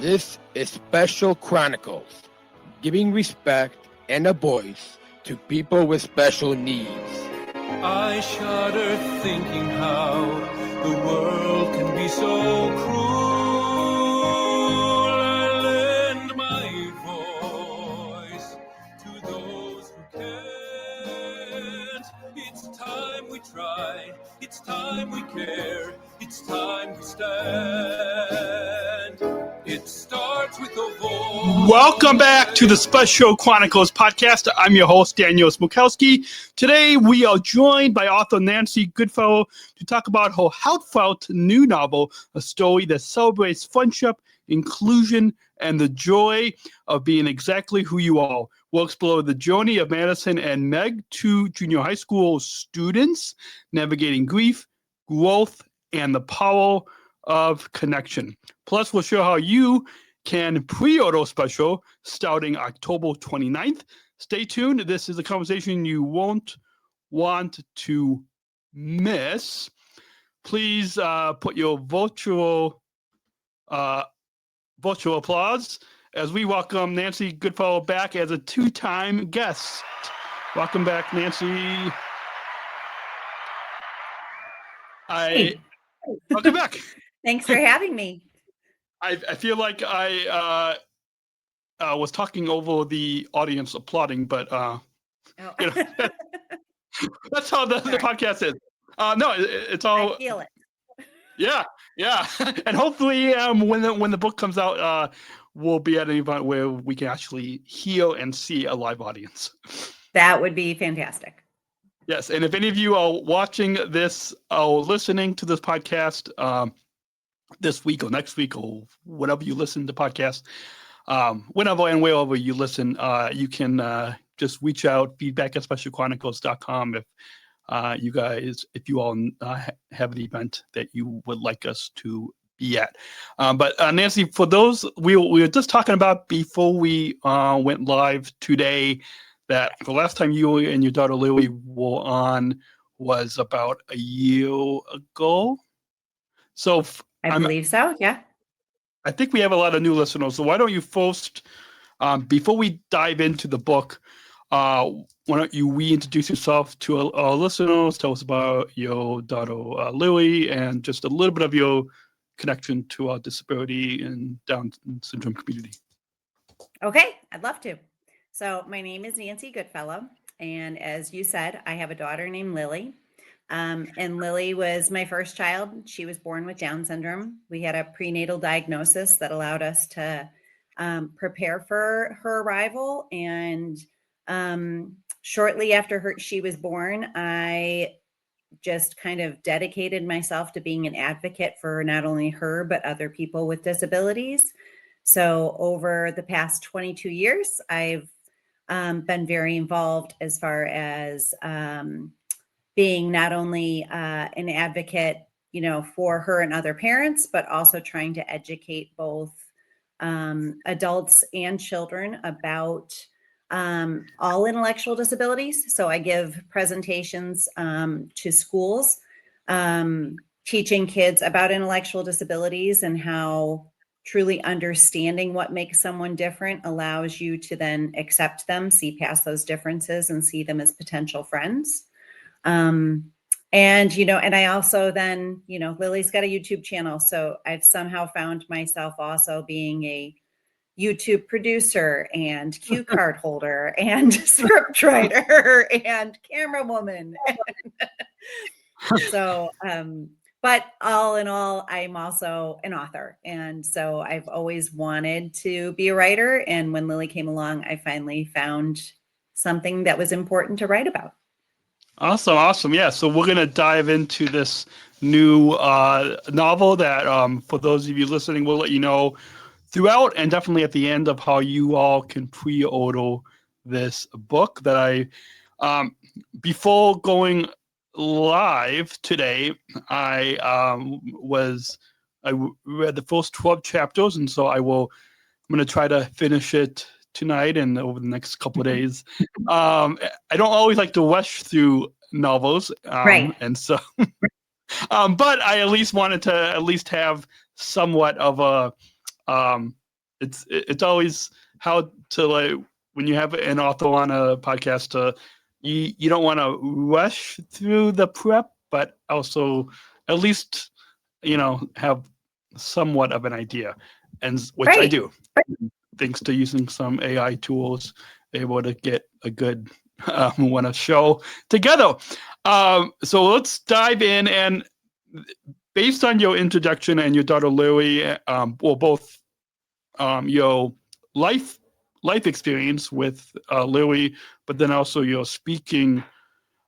This is Special Chronicles, giving respect and a voice to people with special needs. I shudder thinking how the world can be so cruel. I lend my voice to those who can't. It's time we try, it's time we care, it's time we stand. It starts with a voice. Welcome back to the Special Chronicles Podcast. I'm your host, Daniel Smrokowski. Today, we are joined by author Nancy Goodfellow to talk about her heartfelt new novel, a story that celebrates friendship, inclusion, and the joy of being exactly who you are. We'll explore the journey of Madison and Meg, two junior high school students, navigating grief, growth, and the power of connection. Plus, we'll show how you can pre-order Special starting October 29th. Stay tuned. This is a conversation you won't want to miss. Please put your virtual applause as we welcome Nancy Goodfellow back as a two-time guest. Welcome back, Nancy. Welcome back. Thanks for having me. I feel like I was talking over the audience applauding, but you know, that's how the podcast is. No, it's all. I feel it. Yeah, and hopefully, when the book comes out, we'll be at an event where we can actually hear and see a live audience. That would be fantastic. Yes, and if any of you are watching this or listening to this podcast this week or next week or whenever you listen to podcasts, whenever and wherever you listen, you can just reach out, feedback@specialchronicles.com if you all have an event that you would like us to be at. But Nancy, for those we were just talking about before we went live today, that the last time you and your daughter Lily were on was about a year ago. So I believe so, yeah. I think we have a lot of new listeners. So why don't you first, before we dive into the book, why don't you reintroduce yourself to our listeners? Tell us about your daughter Lily and just a little bit of your connection to our disability and Down syndrome community. Okay, I'd love to. So my name is Nancy Goodfellow, and as you said, I have a daughter named Lily. And Lily was my first child. She was born with Down syndrome. We had a prenatal diagnosis that allowed us to prepare for her arrival. And shortly after she was born, I just kind of dedicated myself to being an advocate for not only her, but other people with disabilities. So over the past 22 years, I've been very involved as far as being not only an advocate, for her and other parents, but also trying to educate both adults and children about all intellectual disabilities. So I give presentations to schools, teaching kids about intellectual disabilities and how truly understanding what makes someone different allows you to then accept them, see past those differences, and see them as potential friends. And I also then, Lily's got a YouTube channel. So I've somehow found myself also being a YouTube producer and cue card holder and script writer and camera woman. So, but all in all, I'm also an author. And so I've always wanted to be a writer. And when Lily came along, I finally found something that was important to write about. Awesome. Yeah. So we're going to dive into this new novel that for those of you listening, we'll let you know throughout and definitely at the end of how you all can pre-order this book that I, before going live today, I read the first 12 chapters. And so I'm going to try to finish it tonight and over the next couple of days. I don't always like to rush through novels. Right. And so, but I at least wanted to have somewhat of a it's always how to, like, when you have an author on a podcast, you don't want to rush through the prep, but also at least have somewhat of an idea, and which I Right. do, thanks to using some AI tools, able to get a good want to show together. So let's dive in, and based on your introduction and your daughter Lily, both your life experience with Lily, but then also your speaking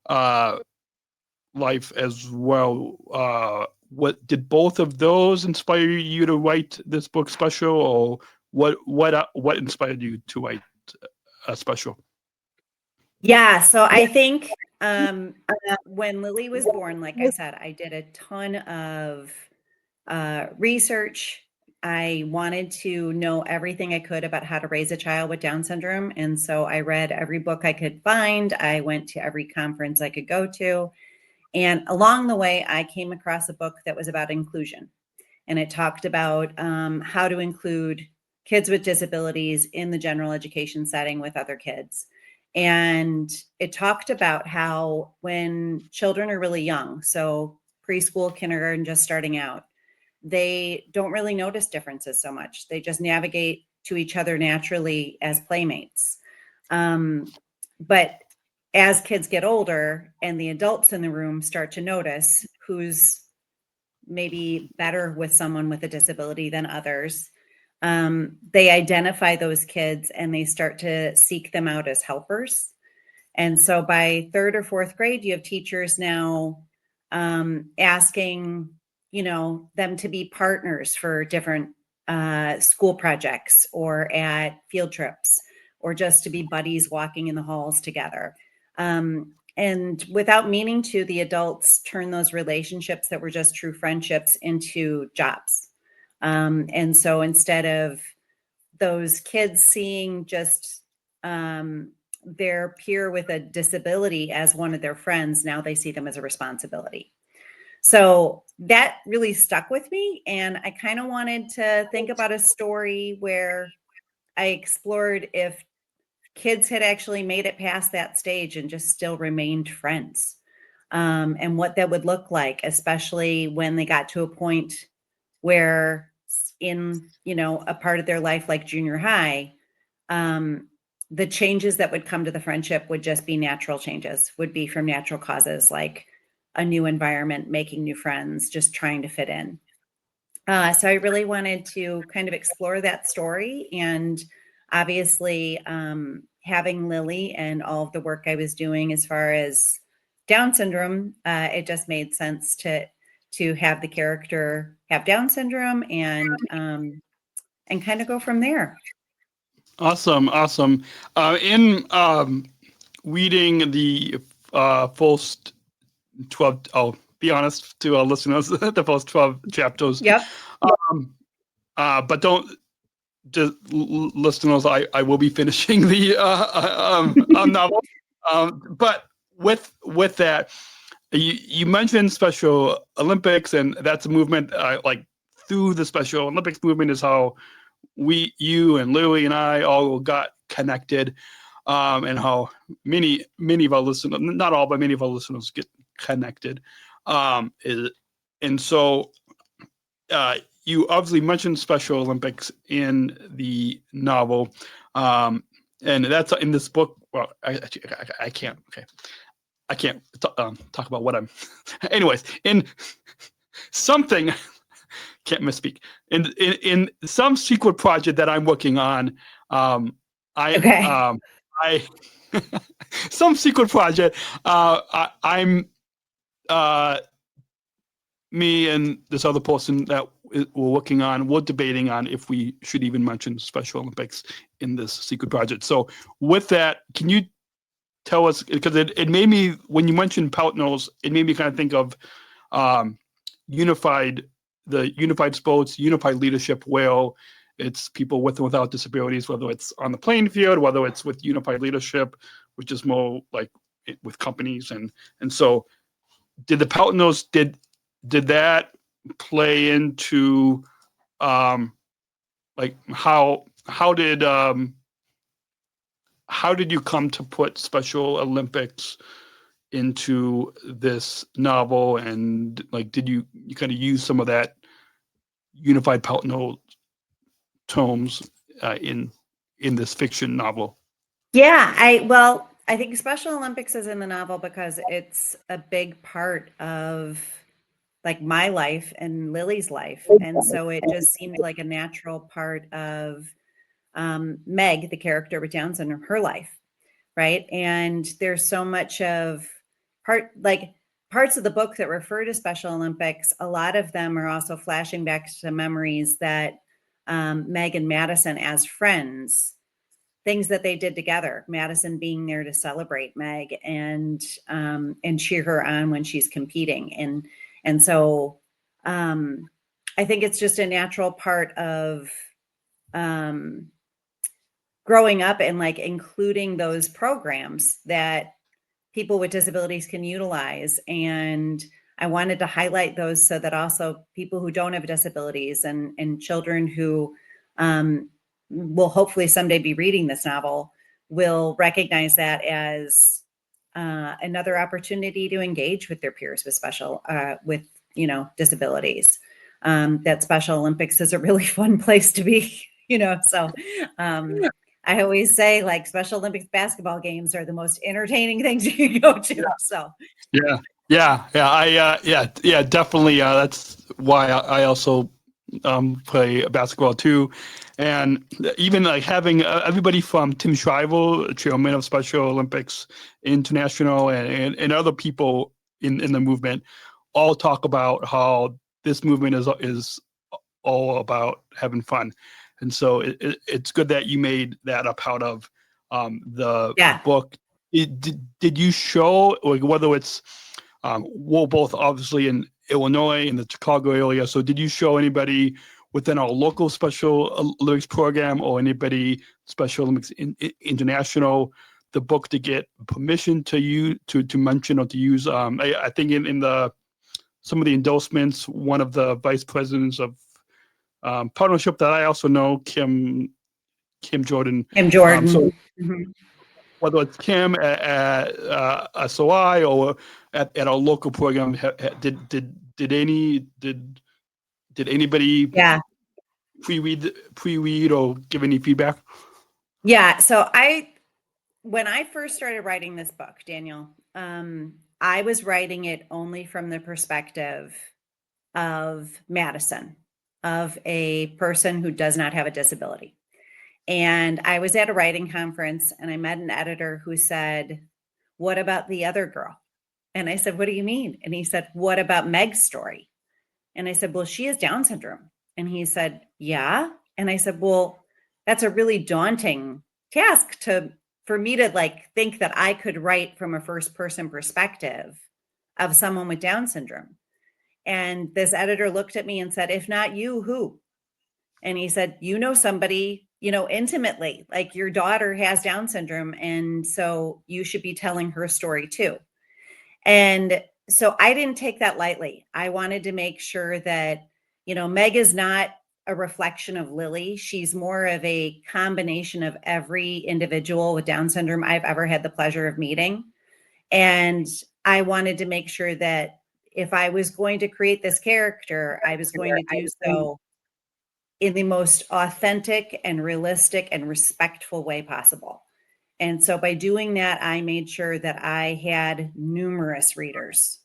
life as well. What did both of those inspire you to write this book, Special, or what inspired you to write Special? Yeah, so I think when Lily was born, like I said, I did a ton of research. I wanted to know everything I could about how to raise a child with Down syndrome. And so I read every book I could find. I went to every conference I could go to. And along the way, I came across a book that was about inclusion. And it talked about how to include kids with disabilities in the general education setting with other kids. And it talked about how when children are really young, so preschool, kindergarten, just starting out, they don't really notice differences so much. They just navigate to each other naturally as playmates. But as kids get older and the adults in the room start to notice who's maybe better with someone with a disability than others, they identify those kids and they start to seek them out as helpers. And so by third or fourth grade, you have teachers now asking, them to be partners for different school projects or at field trips, or just to be buddies walking in the halls together. And without meaning to, the adults turn those relationships that were just true friendships into jobs. And so instead of those kids seeing just their peer with a disability as one of their friends, now they see them as a responsibility. So that really stuck with me. And I kind of wanted to think about a story where I explored if kids had actually made it past that stage and just still remained friends, and what that would look like, especially when they got to a point where in, a part of their life like junior high, the changes that would come to the friendship would just be natural changes, would be from natural causes, like a new environment, making new friends, just trying to fit in. So I really wanted to kind of explore that story. And obviously, having Lily and all of the work I was doing as far as Down syndrome, it just made sense to have the character have Down syndrome and kind of go from there. Awesome. In reading the first 12, I'll be honest to our listeners, the first 12 chapters. Yep. But don't, just listeners, I will be finishing the novel. But with that, you mentioned Special Olympics, and that's a movement like through the Special Olympics movement is how you and Lily and I all got connected, and how many of our listeners, not all, but many of our listeners get connected. And so you obviously mentioned Special Olympics in the novel, and that's in this book. Well, I can't. Okay, I can't talk about what I'm. Anyways, in something, can't misspeak. In some secret project that I'm working on, some secret project. I'm me and this other person that we're working on, we're debating on if we should even mention Special Olympics in this secret project. So with that, can you tell us, because it made me, when you mentioned partners, it made me kind of think of unified sports, unified leadership, where it's people with and without disabilities, whether it's on the playing field, whether it's with unified leadership, which is more like with companies. And so did the partners, did that play into like how did you come to put Special Olympics into this novel, and like did you kind of use some of that unified tomes in this fiction novel? Yeah, I think Special Olympics is in the novel because it's a big part of like my life and Lily's life. And so it just seemed like a natural part of Meg, the character with Down syndrome, her life. Right. And there's so much of parts of the book that refer to Special Olympics. A lot of them are also flashing back to memories that Meg and Madison as friends, things that they did together, Madison being there to celebrate Meg and cheer her on when she's competing. And so I think it's just a natural part of growing up and like including those programs that people with disabilities can utilize. And I wanted to highlight those so that also people who don't have disabilities and children who will hopefully someday be reading this novel will recognize that as another opportunity to engage with their peers with disabilities. That Special Olympics is a really fun place to be, so I always say like Special Olympics basketball games are the most entertaining things you can go to. So definitely. That's why I also play basketball too, and even like having everybody from Tim Shriver, chairman of Special Olympics International, and other people in the movement, all talk about how this movement is all about having fun. And so it's good that you made that a part of the book. Did you show, like, whether it's we're both obviously in Illinois, in the Chicago area, so did you show anybody within our local Special Olympics program or anybody Special Olympics International the book to get permission to mention or to use? I think in the some of the endorsements, one of the vice presidents of partnership that I also know, Kim Jordan. So whether it's Kim at SOI or at our local program, did anybody pre-read or give any feedback? Yeah. So when I first started writing this book, Daniel, I was writing it only from the perspective of Madison, of a person who does not have a disability. And I was at a writing conference and I met an editor who said, "What about the other girl?" And I said, "What do you mean?" And he said, "What about Meg's story?" And I said, "Well, she has Down syndrome." And he said, "Yeah." And I said, "Well, that's a really daunting task for me to like think that I could write from a first person perspective of someone with Down syndrome." And this editor looked at me and said, "If not you, who?" And he said, "You know somebody, intimately, like your daughter has Down syndrome. And so you should be telling her story too." And so I didn't take that lightly. I wanted to make sure that, Meg is not a reflection of Lily. She's more of a combination of every individual with Down syndrome I've ever had the pleasure of meeting. And I wanted to make sure that if I was going to create this character, I was going to do so in the most authentic and realistic and respectful way possible. And so by doing that, I made sure that I had numerous readers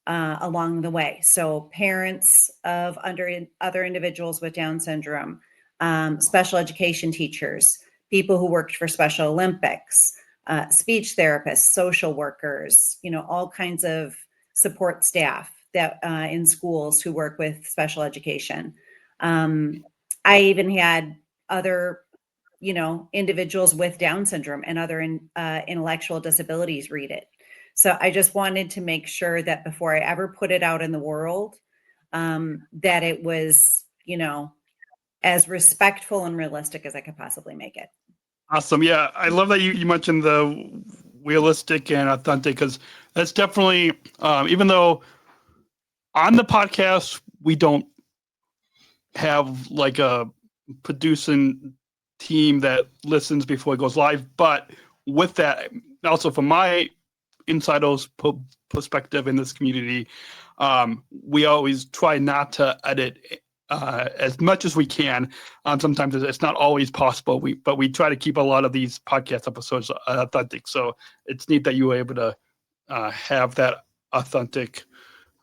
along the way. So parents of other individuals with Down syndrome, special education teachers, people who worked for Special Olympics, speech therapists, social workers, all kinds of support staff that in schools who work with special education. I even had other, individuals with Down syndrome and other intellectual disabilities read it. So I just wanted to make sure that before I ever put it out in the world, that it was, as respectful and realistic as I could possibly make it. Awesome. Yeah. I love that you mentioned the realistic and authentic, because that's definitely, even though on the podcast, we don't have like a producing team that listens before it goes live. But with that, also from my insider's perspective in this community, we always try not to edit as much as we can. Sometimes it's not always possible. But we try to keep a lot of these podcast episodes authentic. So it's neat that you were able to have that authentic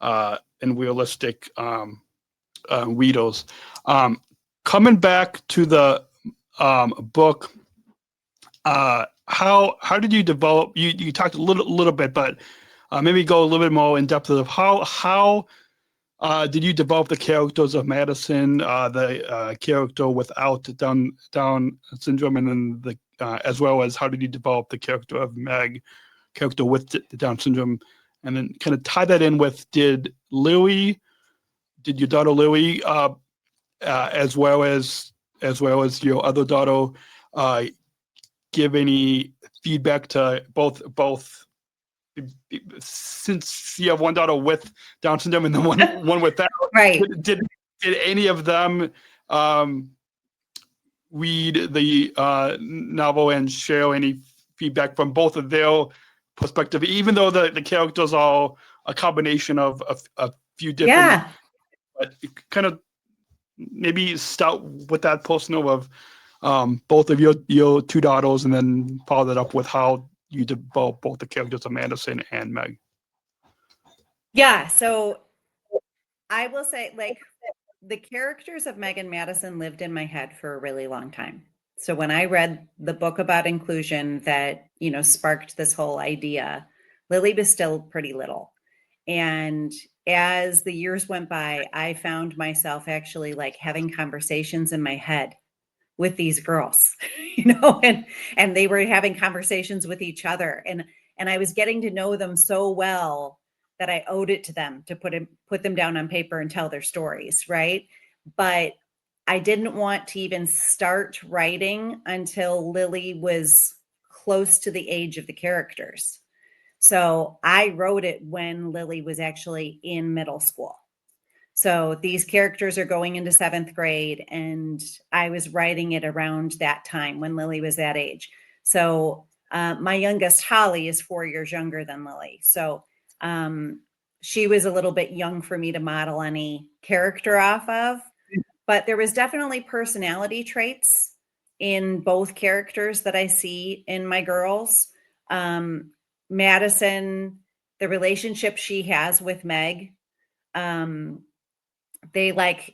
and realistic readers. Coming back to the book, how did you develop? You talked a little bit, but maybe go a little bit more in depth of how did you develop the characters of Madison, the character without Down syndrome, and then the as well as how did you develop the character of Meg, character with the Down syndrome, and then kind of tie that in with did your daughter Lily, as well as your other daughter, give any feedback to both since you have one daughter with Down syndrome and then one without, Right. Did any of them read the novel and share any feedback from both of their perspective, even though the characters are a combination of a few different, Yeah. but kind of maybe start with that personal of both of your two daughters, and then follow that up with how you develop both the characters of Madison and Meg. Yeah. So I will say, like, the characters of Meg and Madison lived in my head for a really long time. So when I read the book about inclusion that, sparked this whole idea, Lily was still pretty little. And as the years went by, I found myself actually like having conversations in my head with these girls, and they were having conversations with each other. And I was getting to know them so well that I owed it to them to put them down on paper and tell their stories, right? But I didn't want to even start writing until Lily was close to the age of the characters. So I wrote it when Lily was actually in middle school. So these characters are going into 7th grade, and I was writing it around that time when Lily was that age. So my youngest, Holly, is 4 years younger than Lily. So she was a little bit young for me to model any character off of, but there was definitely personality traits in both characters that I see in my girls. Madison, the relationship she has with Meg,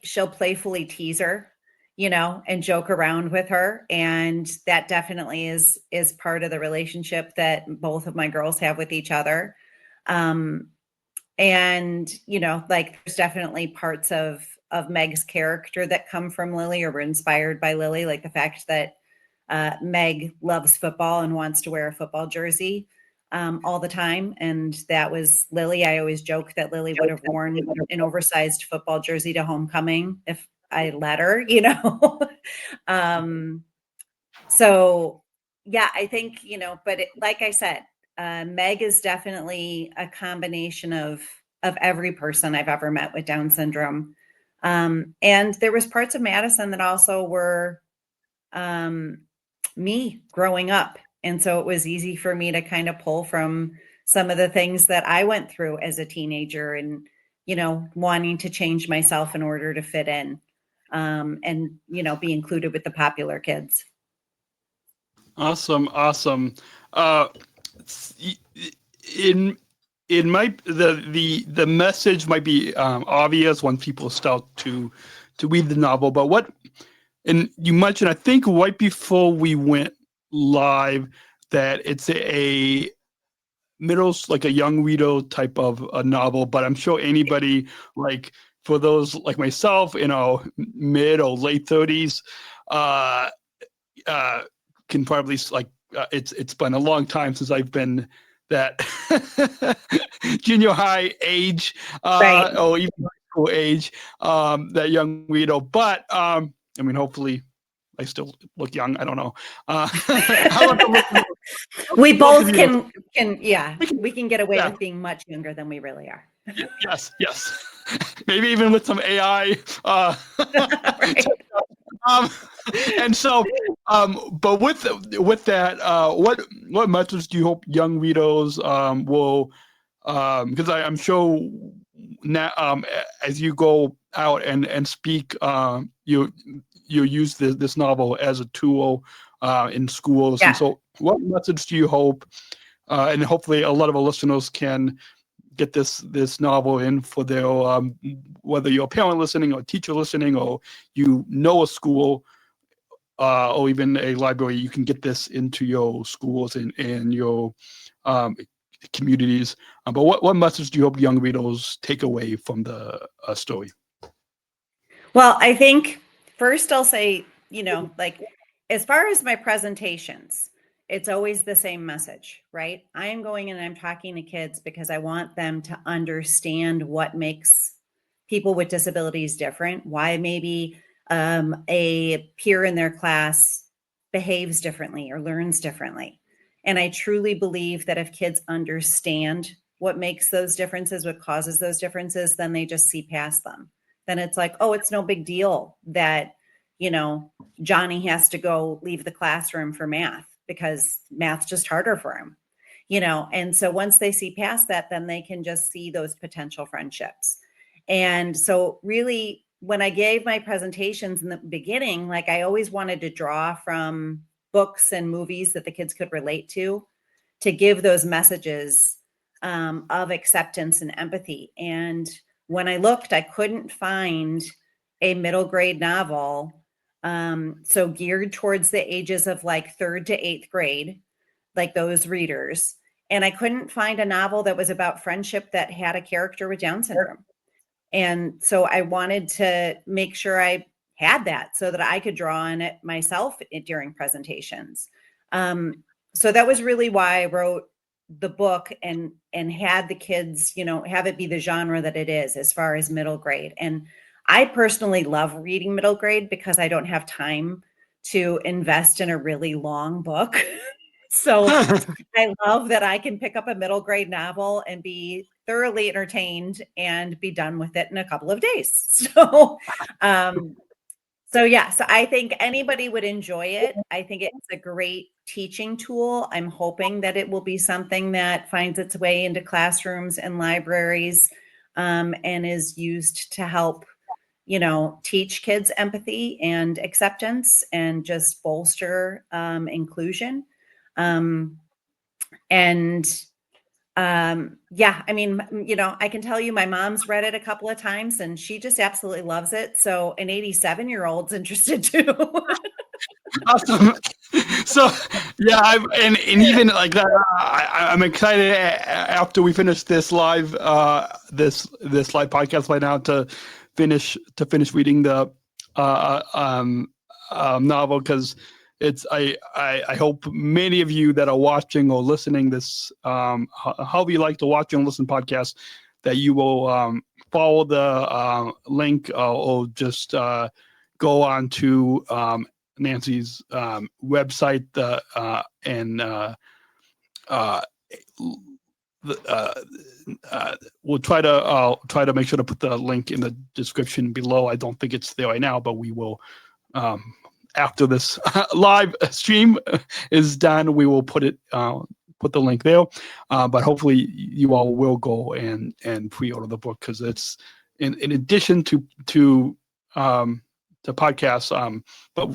she'll playfully tease her, and joke around with her. And that definitely is part of the relationship that both of my girls have with each other. And, there's definitely parts of Meg's character that come from Lily or were inspired by Lily, like the fact that Meg loves football and wants to wear a football jersey all the time. And that was Lily. I always joke that Lily would have worn an oversized football jersey to homecoming if I let her, So yeah, I think, but like I said, Meg is definitely a combination of every person I've ever met with Down syndrome. And there was parts of Madison that also were me growing up. And so it was easy for me to kind of pull from some of the things that I went through as a teenager and, wanting to change myself in order to fit in and, be included with the popular kids. Awesome. It might the message might be obvious when people start to read the novel, but what, and you mentioned, I think right before we went live, that it's a like a young reader type of a novel, but I'm sure anybody, like for those like myself, mid or late 30s, can probably it's been a long time since I've been that junior high age, Right. or even high school age, that young reader. But hopefully I still look young. I don't know. We both can we can get away with being much younger than we really are. Yes. Maybe even with some AI. Right. Um, and so, but with that, what message do you hope young readers will? Because I'm sure now, as you go out and speak, you use this novel as a tool in schools. Yeah. And so, what message do you hope? And hopefully, a lot of our listeners can get this novel in for their whether you're a parent listening or a teacher listening, or a school or even a library, you can get this into your schools and your communities. But what message do you hope young readers take away from the story? Well, I think first I'll say, like as far as my presentations, it's always the same message, right? I am going and I'm talking to kids because I want them to understand what makes people with disabilities different, why maybe a peer in their class behaves differently or learns differently. And I truly believe that if kids understand what makes those differences, what causes those differences, then they just see past them. Then it's like, oh, it's no big deal that, Johnny has to go leave the classroom for math because math's just harder for him, and so once they see past that, then they can just see those potential friendships. And so really, when I gave my presentations in the beginning, like I always wanted to draw from books and movies that the kids could relate to give those messages of acceptance and empathy. And when I looked, I couldn't find a middle grade novel so geared towards the ages of like 3rd to 8th grade, like those readers. And I couldn't find a novel that was about friendship that had a character with Down syndrome. And so I wanted to make sure I had that so that I could draw on it myself during presentations. So that was really why I wrote the book and had the kids, have it be the genre that it is as far as middle grade. And I personally love reading middle grade because I don't have time to invest in a really long book. So I love that I can pick up a middle grade novel and be thoroughly entertained and be done with it in a couple of days. So, so I think anybody would enjoy it. I think it's a great teaching tool. I'm hoping that it will be something that finds its way into classrooms and libraries and is used to help, teach kids empathy and acceptance and just bolster inclusion. I mean, I can tell you my mom's read it a couple of times and she just absolutely loves it. So an 87-year-old's interested too. Awesome. So yeah, and even like that, I'm excited after we finish this live this live podcast right now to finish reading the novel, because it's I hope many of you that are watching or listening this however you like to watch and listen podcasts, that you will follow the link or just go on to Nancy's website we'll try to make sure to put the link in the description below. I don't think it's there right now, but we will after this live stream is done, we will put the link there. But hopefully you all will go and pre-order the book, because it's in addition to podcasts, but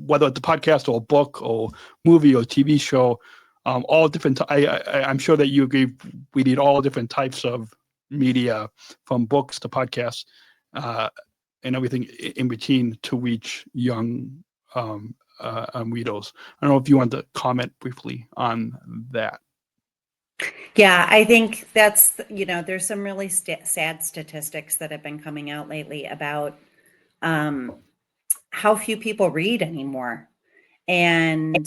whether it's a podcast or a book or movie or TV show, all different. I'm sure that you agree. We need all different types of media, from books to podcasts, and everything in between, to reach young readers. I don't know if you want to comment briefly on that. Yeah, I think that's, there's some really sad statistics that have been coming out lately about how few people read anymore. And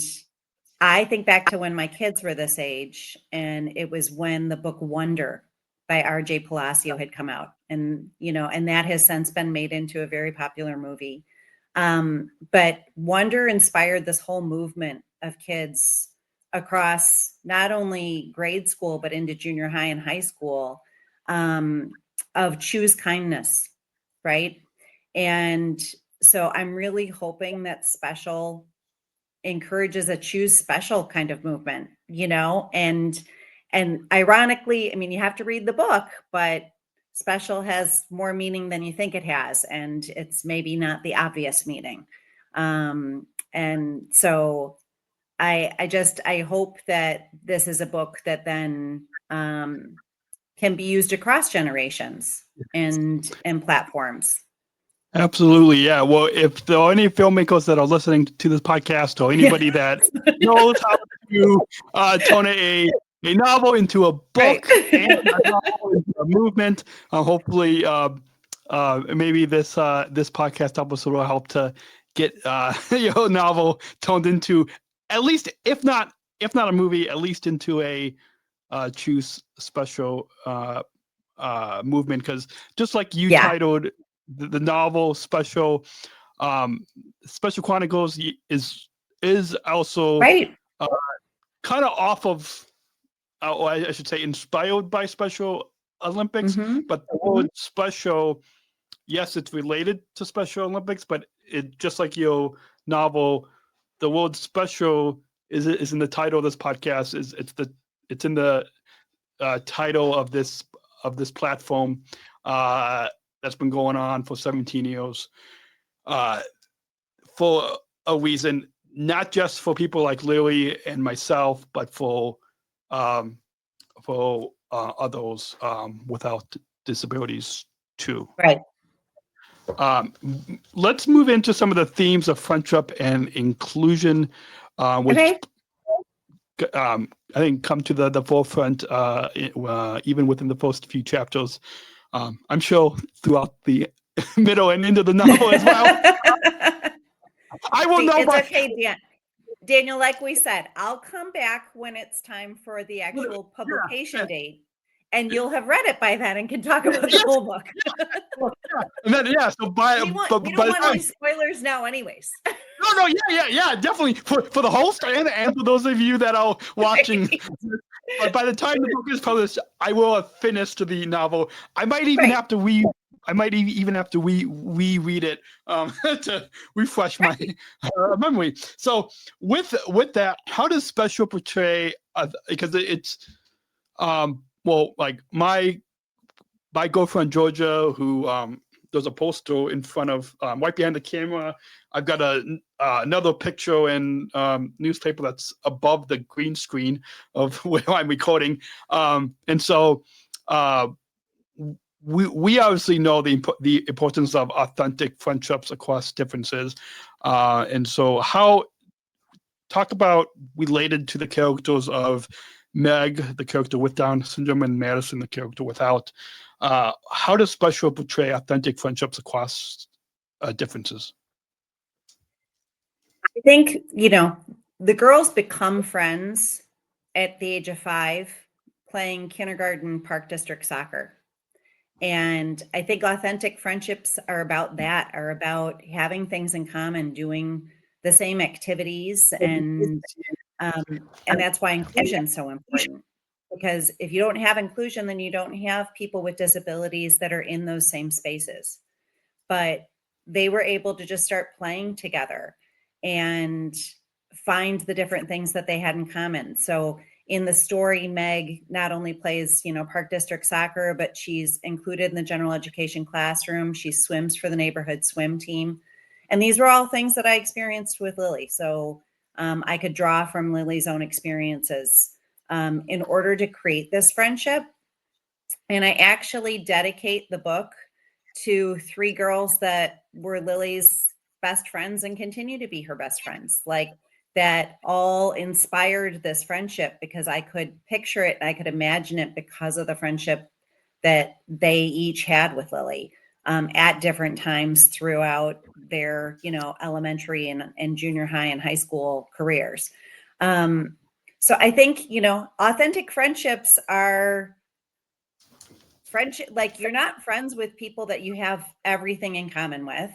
I think back to when my kids were this age, and it was when the book Wonder by R.J. Palacio had come out, and that has since been made into a very popular movie. But Wonder inspired this whole movement of kids across not only grade school, but into junior high and high school, of choose kindness, right? And so I'm really hoping that Special encourages a choose special kind of movement, and ironically, I mean, you have to read the book, but special has more meaning than you think it has, and it's maybe not the obvious meaning. And so I hope that this is a book that then can be used across generations and platforms. Absolutely, yeah. Well, if there are any filmmakers that are listening to this podcast, or anybody that knows how to turn a novel into a book, Right. and a novel into a movement, hopefully, maybe this podcast episode will help to get your novel turned into, at least, if not a movie, at least into a choose special movement. Because just like you titled the novel Special Chronicles is also right. kind of off of, or I should say, inspired by Special Olympics. But the word special, yes, it's related to Special Olympics, but it, just like your novel, the word special is in the title of this podcast. It's in the title of this platform that's been going on for 17 years, for a reason, not just for people like Lily and myself, but for others without disabilities too. Right. Let's move into some of the themes of friendship and inclusion, which I think come to the forefront even within the first few chapters. I'm sure throughout the middle and into the novel as well. I will know. It's okay, Daniel. Like we said, I'll come back when it's time for the actual publication date, and you'll have read it by then and can talk about the whole book. And then, so we don't want any spoilers now, anyways. No, yeah, definitely for the host and for those of you that are watching. But by the time the book is published, I will have finished the novel. I might even have to reread it to refresh my memory. So with that, how does Special portray? Because it's like my girlfriend Georgia, who there's a poster in front of right behind the camera. I've got another picture in newspaper that's above the green screen of where I'm recording, and so we obviously know the importance of authentic friendships across differences, and so talk about related to the characters of Meg, the character with Down syndrome, and Madison, the character without. How does Special portray authentic friendships across differences? I think, the girls become friends at the age of 5 playing kindergarten park district soccer. And I think authentic friendships are about that, are about having things in common, doing the same activities. And that's why inclusion is so important. Because if you don't have inclusion, then you don't have people with disabilities that are in those same spaces. But they were able to just start playing together and find the different things that they had in common. So in the story, Meg not only plays, park district soccer, but she's included in the general education classroom. She swims for the neighborhood swim team. And these were all things that I experienced with Lily. So I could draw from Lily's own experiences in order to create this friendship. And I actually dedicate the book to 3 girls that were Lily's best friends and continue to be her best friends. Like, that all inspired this friendship because I could picture it and I could imagine it because of the friendship that they each had with Lily at different times throughout their, elementary and junior high and high school careers. So I think, authentic friendships are friendship. Like, you're not friends with people that you have everything in common with.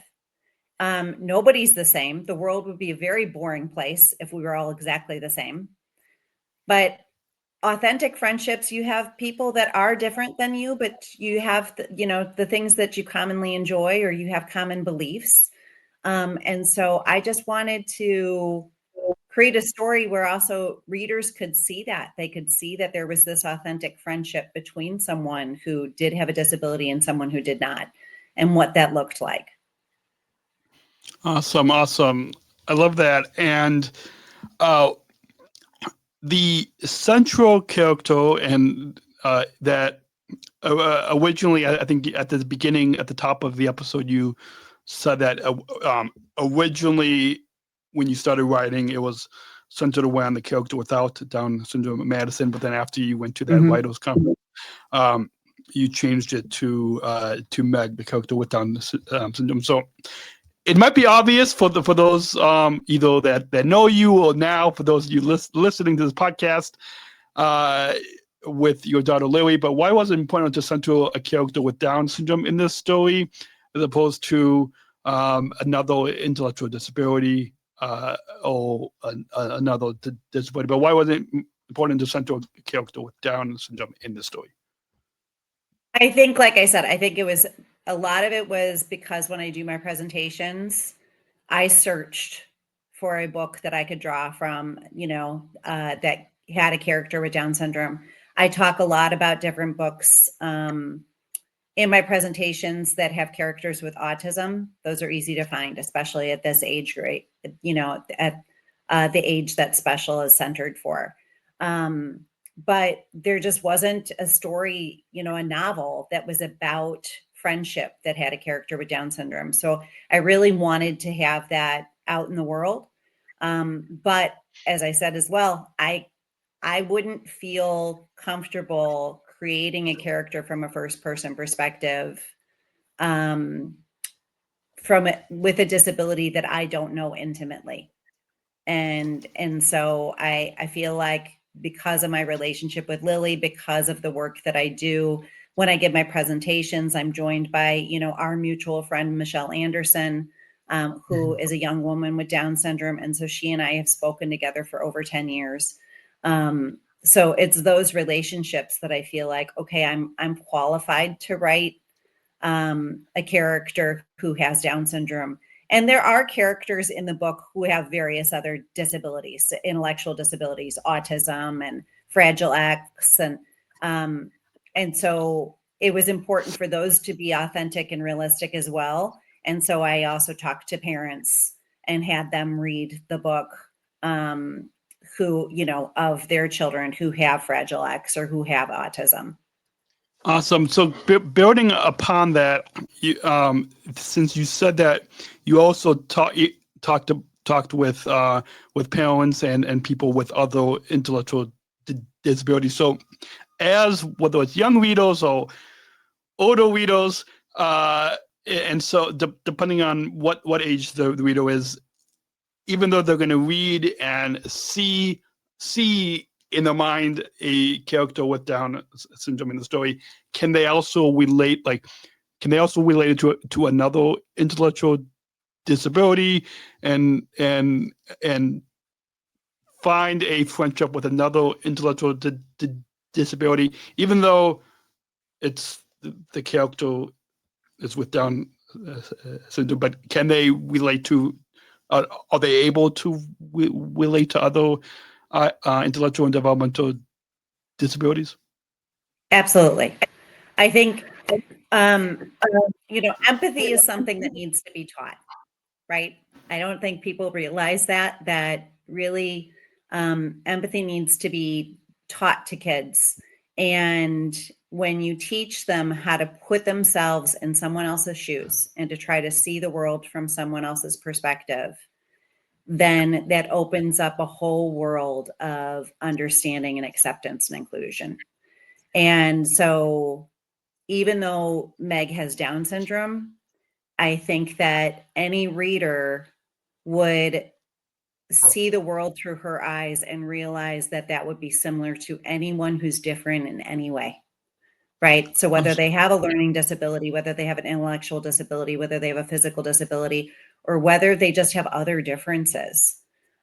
Nobody's the same. The world would be a very boring place if we were all exactly the same. But authentic friendships, you have people that are different than you, but you have the things that you commonly enjoy, or you have common beliefs. And so I just wanted to create a story where also readers could see that. They could see that there was this authentic friendship between someone who did have a disability and someone who did not, and what that looked like. Awesome. I love that. And the central character and that originally, I think at the beginning, at the top of the episode, you said that originally when you started writing, it was centered around the character without Down syndrome, Madison. But then after you went to that writers' conference, you changed it to Meg, the character with Down syndrome. So it might be obvious for those either that know you, or now for those of you listening to this podcast with your daughter Lily. But why was it important to center a character with Down syndrome in this story, as opposed to another intellectual disability or another disability? But why was it important to center a character with Down syndrome in this story? I think, like I said, I think it was a lot of it was because when I do my presentations, I searched for a book that I could draw from, that had a character with Down syndrome. I talk a lot about different books in my presentations that have characters with autism. Those are easy to find, especially at this age grade, at the age that Special is centered for. But there just wasn't a story, a novel that was about friendship that had a character with Down syndrome. So I really wanted to have that out in the world. But as I said as well, I wouldn't feel comfortable creating a character from a first person perspective with a disability that I don't know intimately. And so I feel like, because of my relationship with Lily, because of the work that I do, when I give my presentations, I'm joined by, our mutual friend, Michelle Anderson, who is a young woman with Down syndrome. And so she and I have spoken together for over 10 years. So it's those relationships that I feel like, okay, I'm qualified to write a character who has Down syndrome. And there are characters in the book who have various other disabilities, intellectual disabilities, autism and Fragile X. And so it was important for those to be authentic and realistic as well. And so I also talked to parents and had them read the book who, of their children who have Fragile X or who have autism. Awesome. So building upon that, since you said that, you also talked with parents and people with other intellectual disabilities. So, as whether it's young readers or older readers, and so depending on what age the reader is, even though they're going to read and see in their mind a character with Down syndrome in the story, can they also relate it to another intellectual disability and find a friendship with another intellectual disability, even though it's the character is with Down syndrome? But can they relate to? Are they able to relate to other intellectual and developmental disabilities? Absolutely. I think, empathy is something that needs to be taught, right? I don't think people realize that really empathy needs to be taught to kids. And when you teach them how to put themselves in someone else's shoes and to try to see the world from someone else's perspective, then that opens up a whole world of understanding and acceptance and inclusion. And so even though Meg has Down syndrome, I think that any reader would see the world through her eyes and realize that that would be similar to anyone who's different in any way, right? So whether they have a learning disability, whether they have an intellectual disability, whether they have a physical disability, or whether they just have other differences,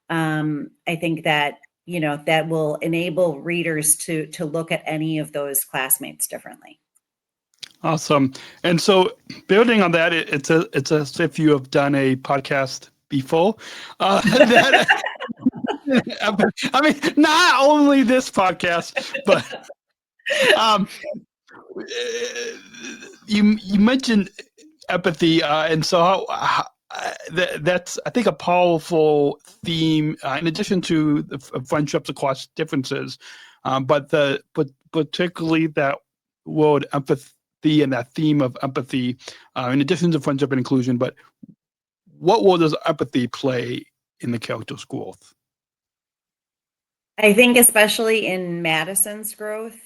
I think that, that will enable readers to look at any of those classmates differently. Awesome. And so building on that, it's as if you have done a podcast before. That, I mean, not only this podcast, but you mentioned empathy, and so that's, I think, a powerful theme. In addition to the friendships across differences, but particularly that word empathy and that theme of empathy, in addition to friendship and inclusion. But what role does empathy play in the character's growth? I think especially in Madison's growth,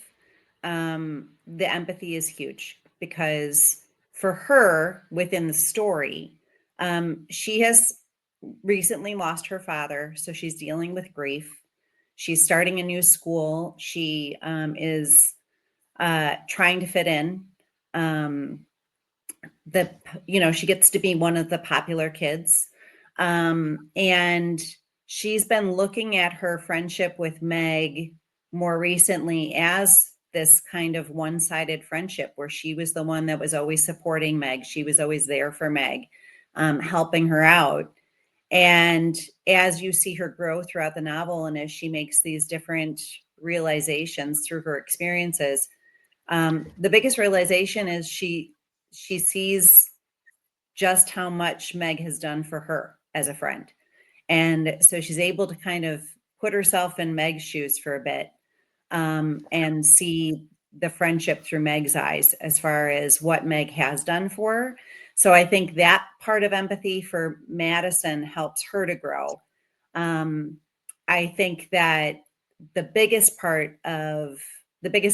the empathy is huge because for her within the story, she has recently lost her father, so she's dealing with grief. She's starting a new school. She is trying to fit in. She gets to be one of the popular kids, and she's been looking at her friendship with Meg more recently as this kind of one-sided friendship where she was the one that was always supporting Meg. She was always there for Meg, helping her out. And as you see her grow throughout the novel, and as she makes these different realizations through her experiences, the biggest realization is she sees just how much Meg has done for her as a friend. And so she's able to kind of put herself in Meg's shoes for a bit, and see the friendship through Meg's eyes as far as what Meg has done for her. So I think that part of empathy for Madison helps her to grow. I think that the biggest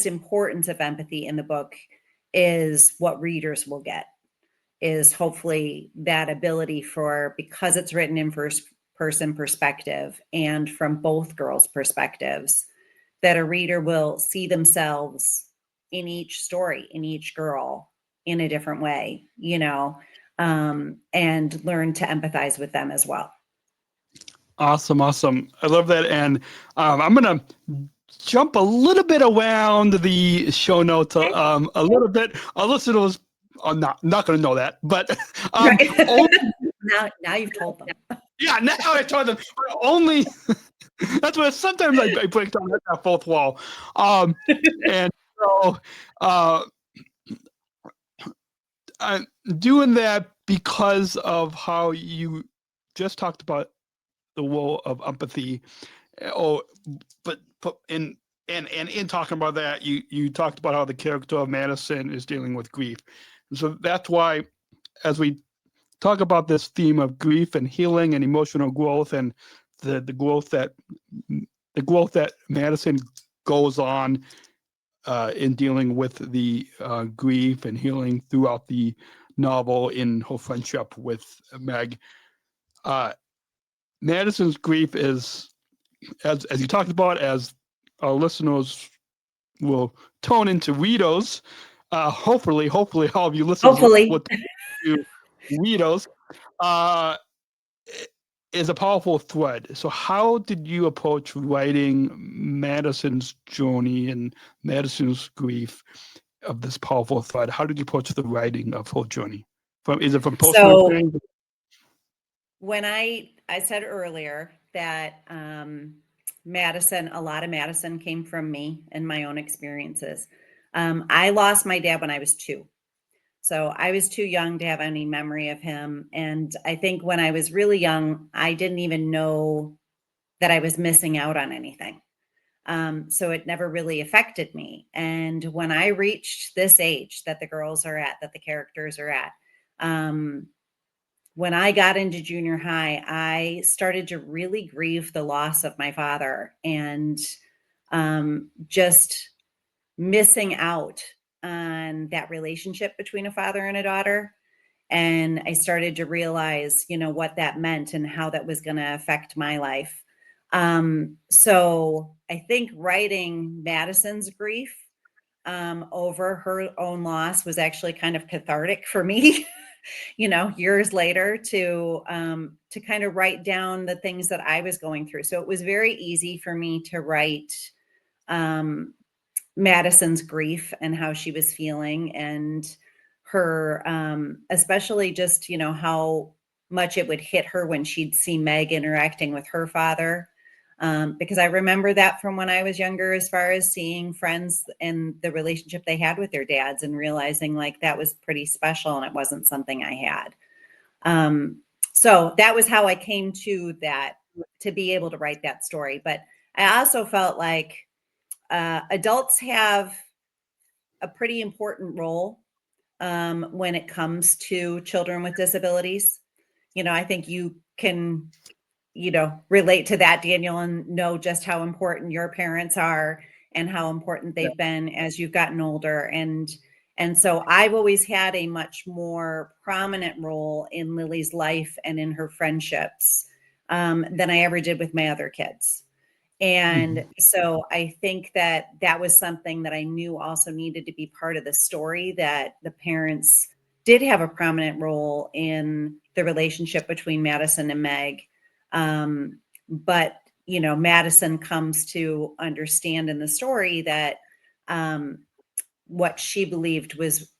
importance of empathy in the book is what readers will get, is hopefully that ability because it's written in first person perspective and from both girls' perspectives, that a reader will see themselves in each story, in each girl, in a different way, and learn to empathize with them as well. Awesome. I love that. And I'm going to jump a little bit around the show notes a little bit. Our listeners are not going to know that, but now you've told them. Yeah, now I told them. Only that's why sometimes I break down that fourth wall. And so I'm doing that because of how you just talked about the role of empathy. But in talking about that, you talked about how the character of Madison is dealing with grief. And so that's why, as we talk about this theme of grief and healing and emotional growth, and the growth that Madison goes on in dealing with the grief and healing throughout the novel in her friendship with Meg. Madison's grief is, as you talked about, as our listeners will tone into readers. Hopefully all of you listeners will to readers. Is a powerful thread. So how did you approach writing Madison's journey and Madison's grief of this powerful thread? How did you approach the writing of her journey? Is it from personal experience? When I said earlier that a lot of Madison came from me and my own experiences. I lost my dad when I was 2. So I was too young to have any memory of him. And I think when I was really young, I didn't even know that I was missing out on anything. So it never really affected me. And when I reached this age that the girls are at, that the characters are at, when I got into junior high, I started to really grieve the loss of my father and just missing out on that relationship between a father and a daughter. And I started to realize, what that meant and how that was going to affect my life. So I think writing Madison's grief over her own loss was actually kind of cathartic for me, years later to kind of write down the things that I was going through. So it was very easy for me to write Madison's grief and how she was feeling, and her, especially just, how much it would hit her when she'd see Meg interacting with her father. Because I remember that from when I was younger, as far as seeing friends and the relationship they had with their dads and realizing like that was pretty special and it wasn't something I had. So that was how I came to that, to be able to write that story. But I also felt like adults have a pretty important role when it comes to children with disabilities. I think you can, relate to that, Daniel, and know just how important your parents are and how important they've been as you've gotten older. And so I've always had a much more prominent role in Lily's life and in her friendships than I ever did with my other kids. And so I think that was something that I knew also needed to be part of the story, that the parents did have a prominent role in the relationship between Madison and Meg. But, Madison comes to understand in the story that what she believed was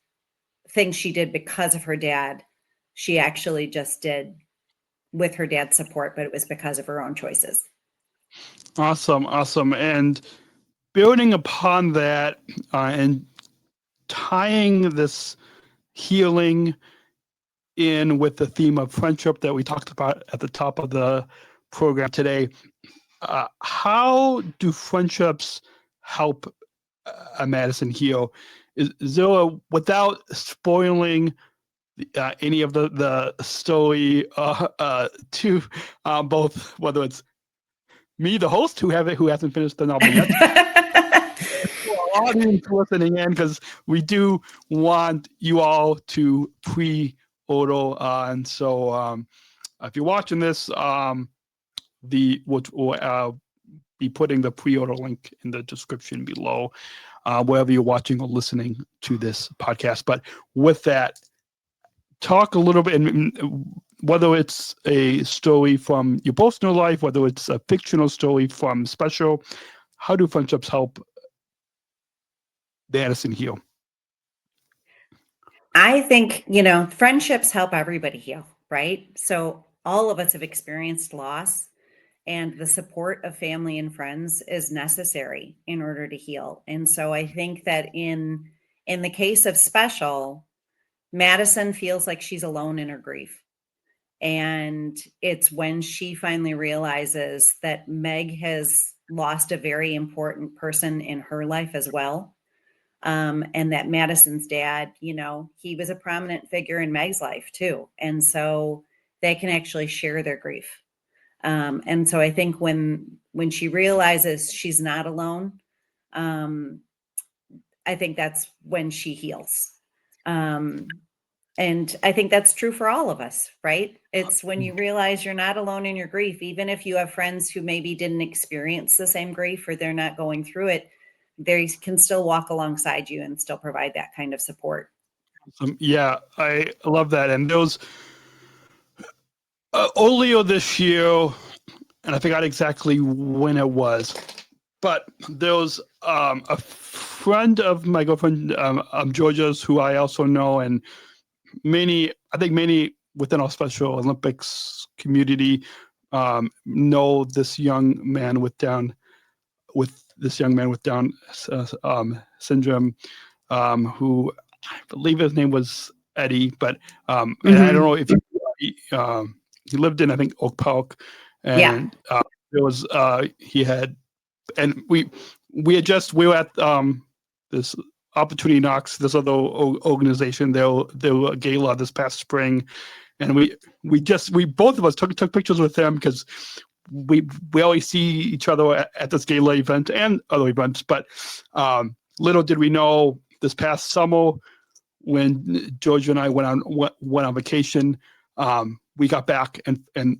things she did because of her dad, she actually just did with her dad's support, but it was because of her own choices. Awesome. And building upon that and tying this healing in with the theme of friendship that we talked about at the top of the program today, how do friendships help Madison heal? Is there without spoiling any of the story to both, whether it's me, the host, who hasn't finished the novel yet, audience listening in, because we do want you all to pre-order, and so if you're watching this, we'll be putting the pre-order link in the description below, wherever you're watching or listening to this podcast. But with that, talk a little bit, whether it's a story from your personal life, whether it's a fictional story from Special, how do friendships help Madison heal? I think, friendships help everybody heal, right? So all of us have experienced loss, and the support of family and friends is necessary in order to heal. And so I think that in the case of Special, Madison feels like she's alone in her grief. And it's when she finally realizes that Meg has lost a very important person in her life as well. And that Madison's dad, he was a prominent figure in Meg's life too. And so they can actually share their grief. And so I think when she realizes she's not alone, I think that's when she heals. And I think that's true for all of us, right? It's when you realize you're not alone in your grief, even if you have friends who maybe didn't experience the same grief or they're not going through it, they can still walk alongside you and still provide that kind of support. Yeah, I love that. And those earlier this year, and I forgot exactly when it was, but there was a friend of my girlfriend, Georgia's, who I also know, and many within our Special Olympics community know this young man with Down syndrome, who I believe his name was Eddie, but and I don't know if he lived in, I think, Oak Park, and there was he had, and we were at this Opportunity Knocks, this other organization, their gala this past spring, and we both of us took pictures with them because we always see each other at this gala event and other events. But little did we know, this past summer when Georgia and I went on vacation, we got back and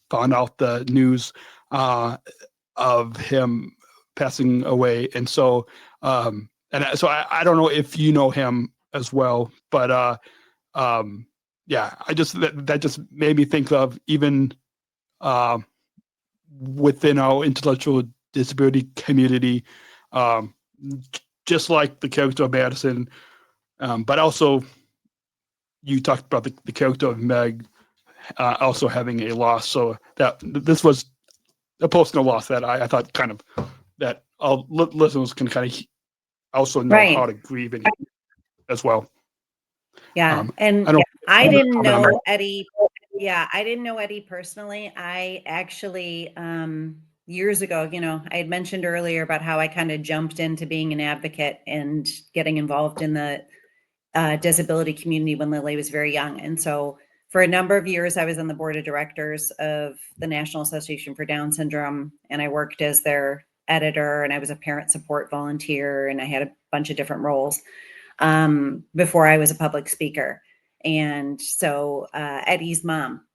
found out the news of him passing away. And so I don't know if you know him as well, but I just that just made me think of, even within our intellectual disability community, just like the character of Madison, but also you talked about the character of Meg also having a loss. So that this was a personal loss that I thought kind of that our listeners can kind of also know how to grieve as well. Yeah. And I didn't know Eddie. Yeah, I didn't know Eddie personally. I actually, years ago, I had mentioned earlier about how I kind of jumped into being an advocate and getting involved in the disability community when Lily was very young. And so for a number of years, I was on the board of directors of the National Association for Down Syndrome, and I worked as their editor, and I was a parent support volunteer, and I had a bunch of different roles before I was a public speaker. And so Eddie's mom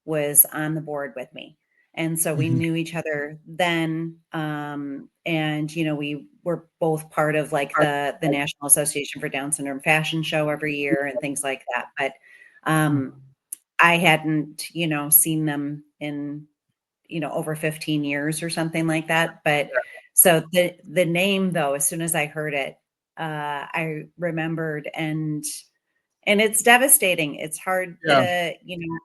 was on the board with me. And so we knew each other then. And, we were both part of like the National Association for Down Syndrome fashion show every year and things like that. But I hadn't, seen them in, over 15 years or something like that. But so the name though, as soon as I heard it, I remembered, and it's devastating. It's hard to,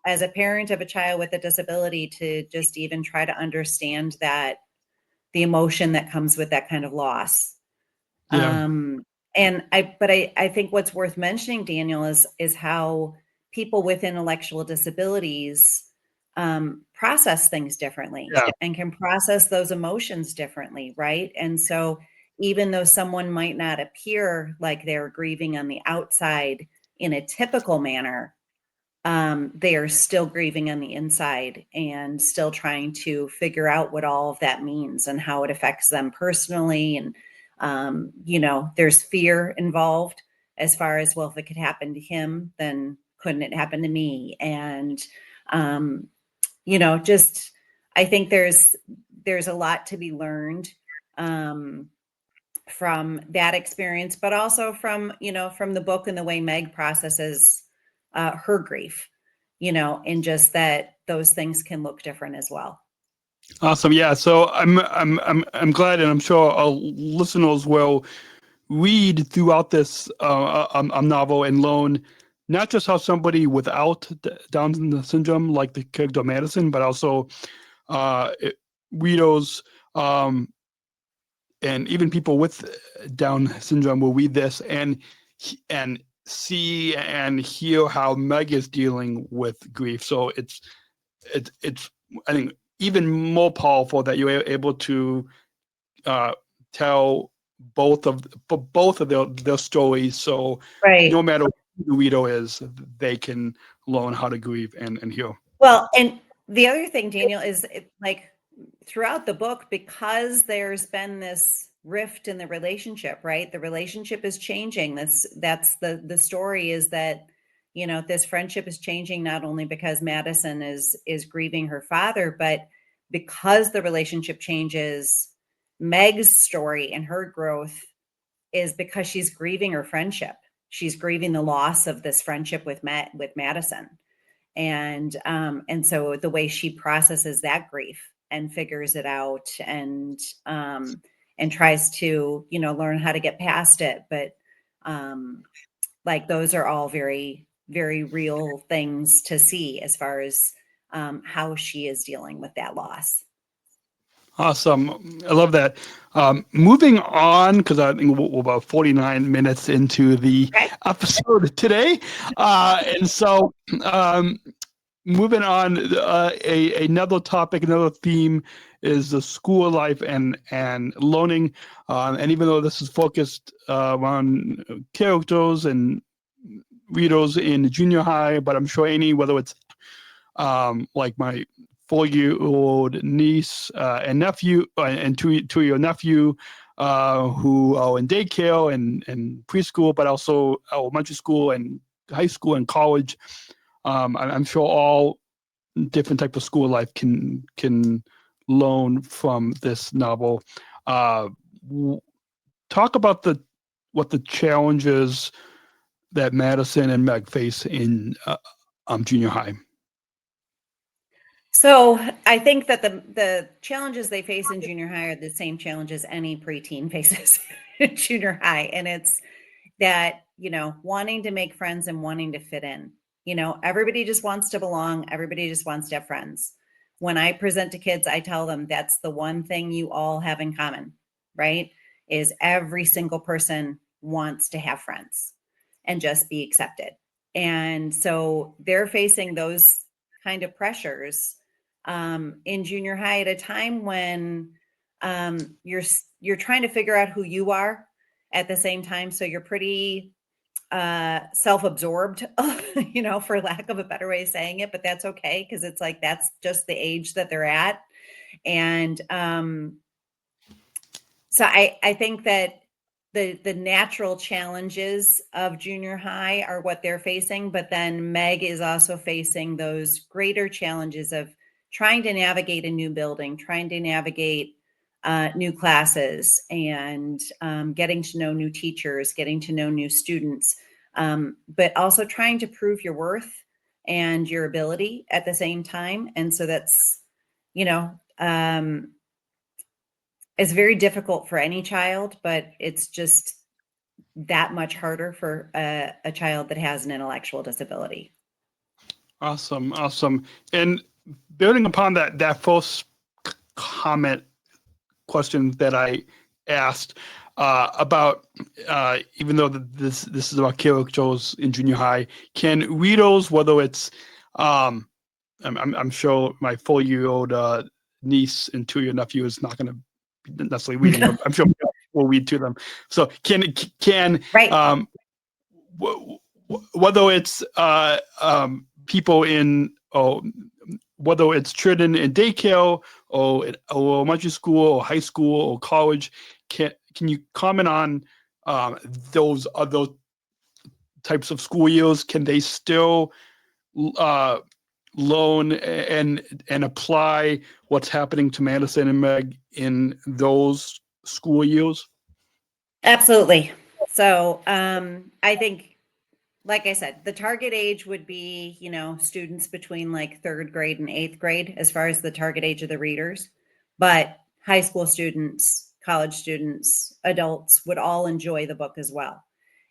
as a parent of a child with a disability, to just even try to understand that the emotion that comes with that kind of loss. Yeah. I think what's worth mentioning, Daniel, is how people with intellectual disabilities process things differently and can process those emotions differently, right? And so even though someone might not appear like they're grieving on the outside in a typical manner, they are still grieving on the inside and still trying to figure out what all of that means and how it affects them personally. And, there's fear involved as far as, well, if it could happen to him, then couldn't it happen to me? And, just, I think there's a lot to be learned from that experience, but also from the book and the way Meg processes her grief, and just that those things can look different as well. Awesome. Yeah. So I'm glad, and I'm sure our listeners will read throughout this novel and learn not just how somebody without Down syndrome, like the character Madison, but also readers and even people with Down syndrome will read this and see and hear how Meg is dealing with grief. So it's I think even more powerful that you're able to tell both of their stories. So no matter who the reader is, they can learn how to grieve and heal. Well, and the other thing, Daniel, is like throughout the book, because there's been this rift in the relationship, right? The relationship is changing. That's the story, is that, this friendship is changing, not only because Madison is grieving her father, but because the relationship changes, Meg's story and her growth is because she's grieving her friendship. She's grieving the loss of this friendship with Madison. And so the way she processes that grief and figures it out and tries to, learn how to get past it. But like those are all very, very real things to see as far as how she is dealing with that loss. Awesome. I love that. Moving on, because I think we're about 49 minutes into the episode today. And so moving on, another topic, another theme is the school life and learning. And even though this is focused on characters and readers in junior high, but I'm sure whether it's like my 4-year-old niece and nephew and 2-year nephew who are in daycare and preschool, but also elementary school and high school and college. I'm sure all different types of school life can learn from this novel. Talk about what the challenges that Madison and Meg face in junior high. So I think that the challenges they face in junior high are the same challenges any preteen faces junior high. And it's that, wanting to make friends and wanting to fit in. Everybody just wants to belong. Everybody just wants to have friends. When I present to kids, I tell them that's the one thing you all have in common, right? Is every single person wants to have friends and just be accepted. And so they're facing those kind of pressures in junior high at a time when you're trying to figure out who you are at the same time. So you're pretty self-absorbed, for lack of a better way of saying it, but that's okay. Cause it's like, that's just the age that they're at. And so I think that the natural challenges of junior high are what they're facing, but then Meg is also facing those greater challenges of trying to navigate a new building, trying to navigate new classes, and getting to know new teachers, getting to know new students, but also trying to prove your worth and your ability at the same time. And so that's, it's very difficult for any child, but it's just that much harder for a child that has an intellectual disability. Awesome. And building upon that first question that I asked about, even though this is about characters in junior high, can readers, whether it's, I'm sure my 4-year-old niece and 2-year nephew is not going to be necessarily reading, but I'm sure we'll read to them. So can right. Whether it's people in, or whether it's children in daycare or elementary school or high school or college, can you comment on those other types of school years? Can they still learn and apply what's happening to Madison and Meg in those school years? Absolutely. So I think, like I said, the target age would be, students between like 3rd grade and 8th grade, as far as the target age of the readers. But high school students, college students, adults would all enjoy the book as well.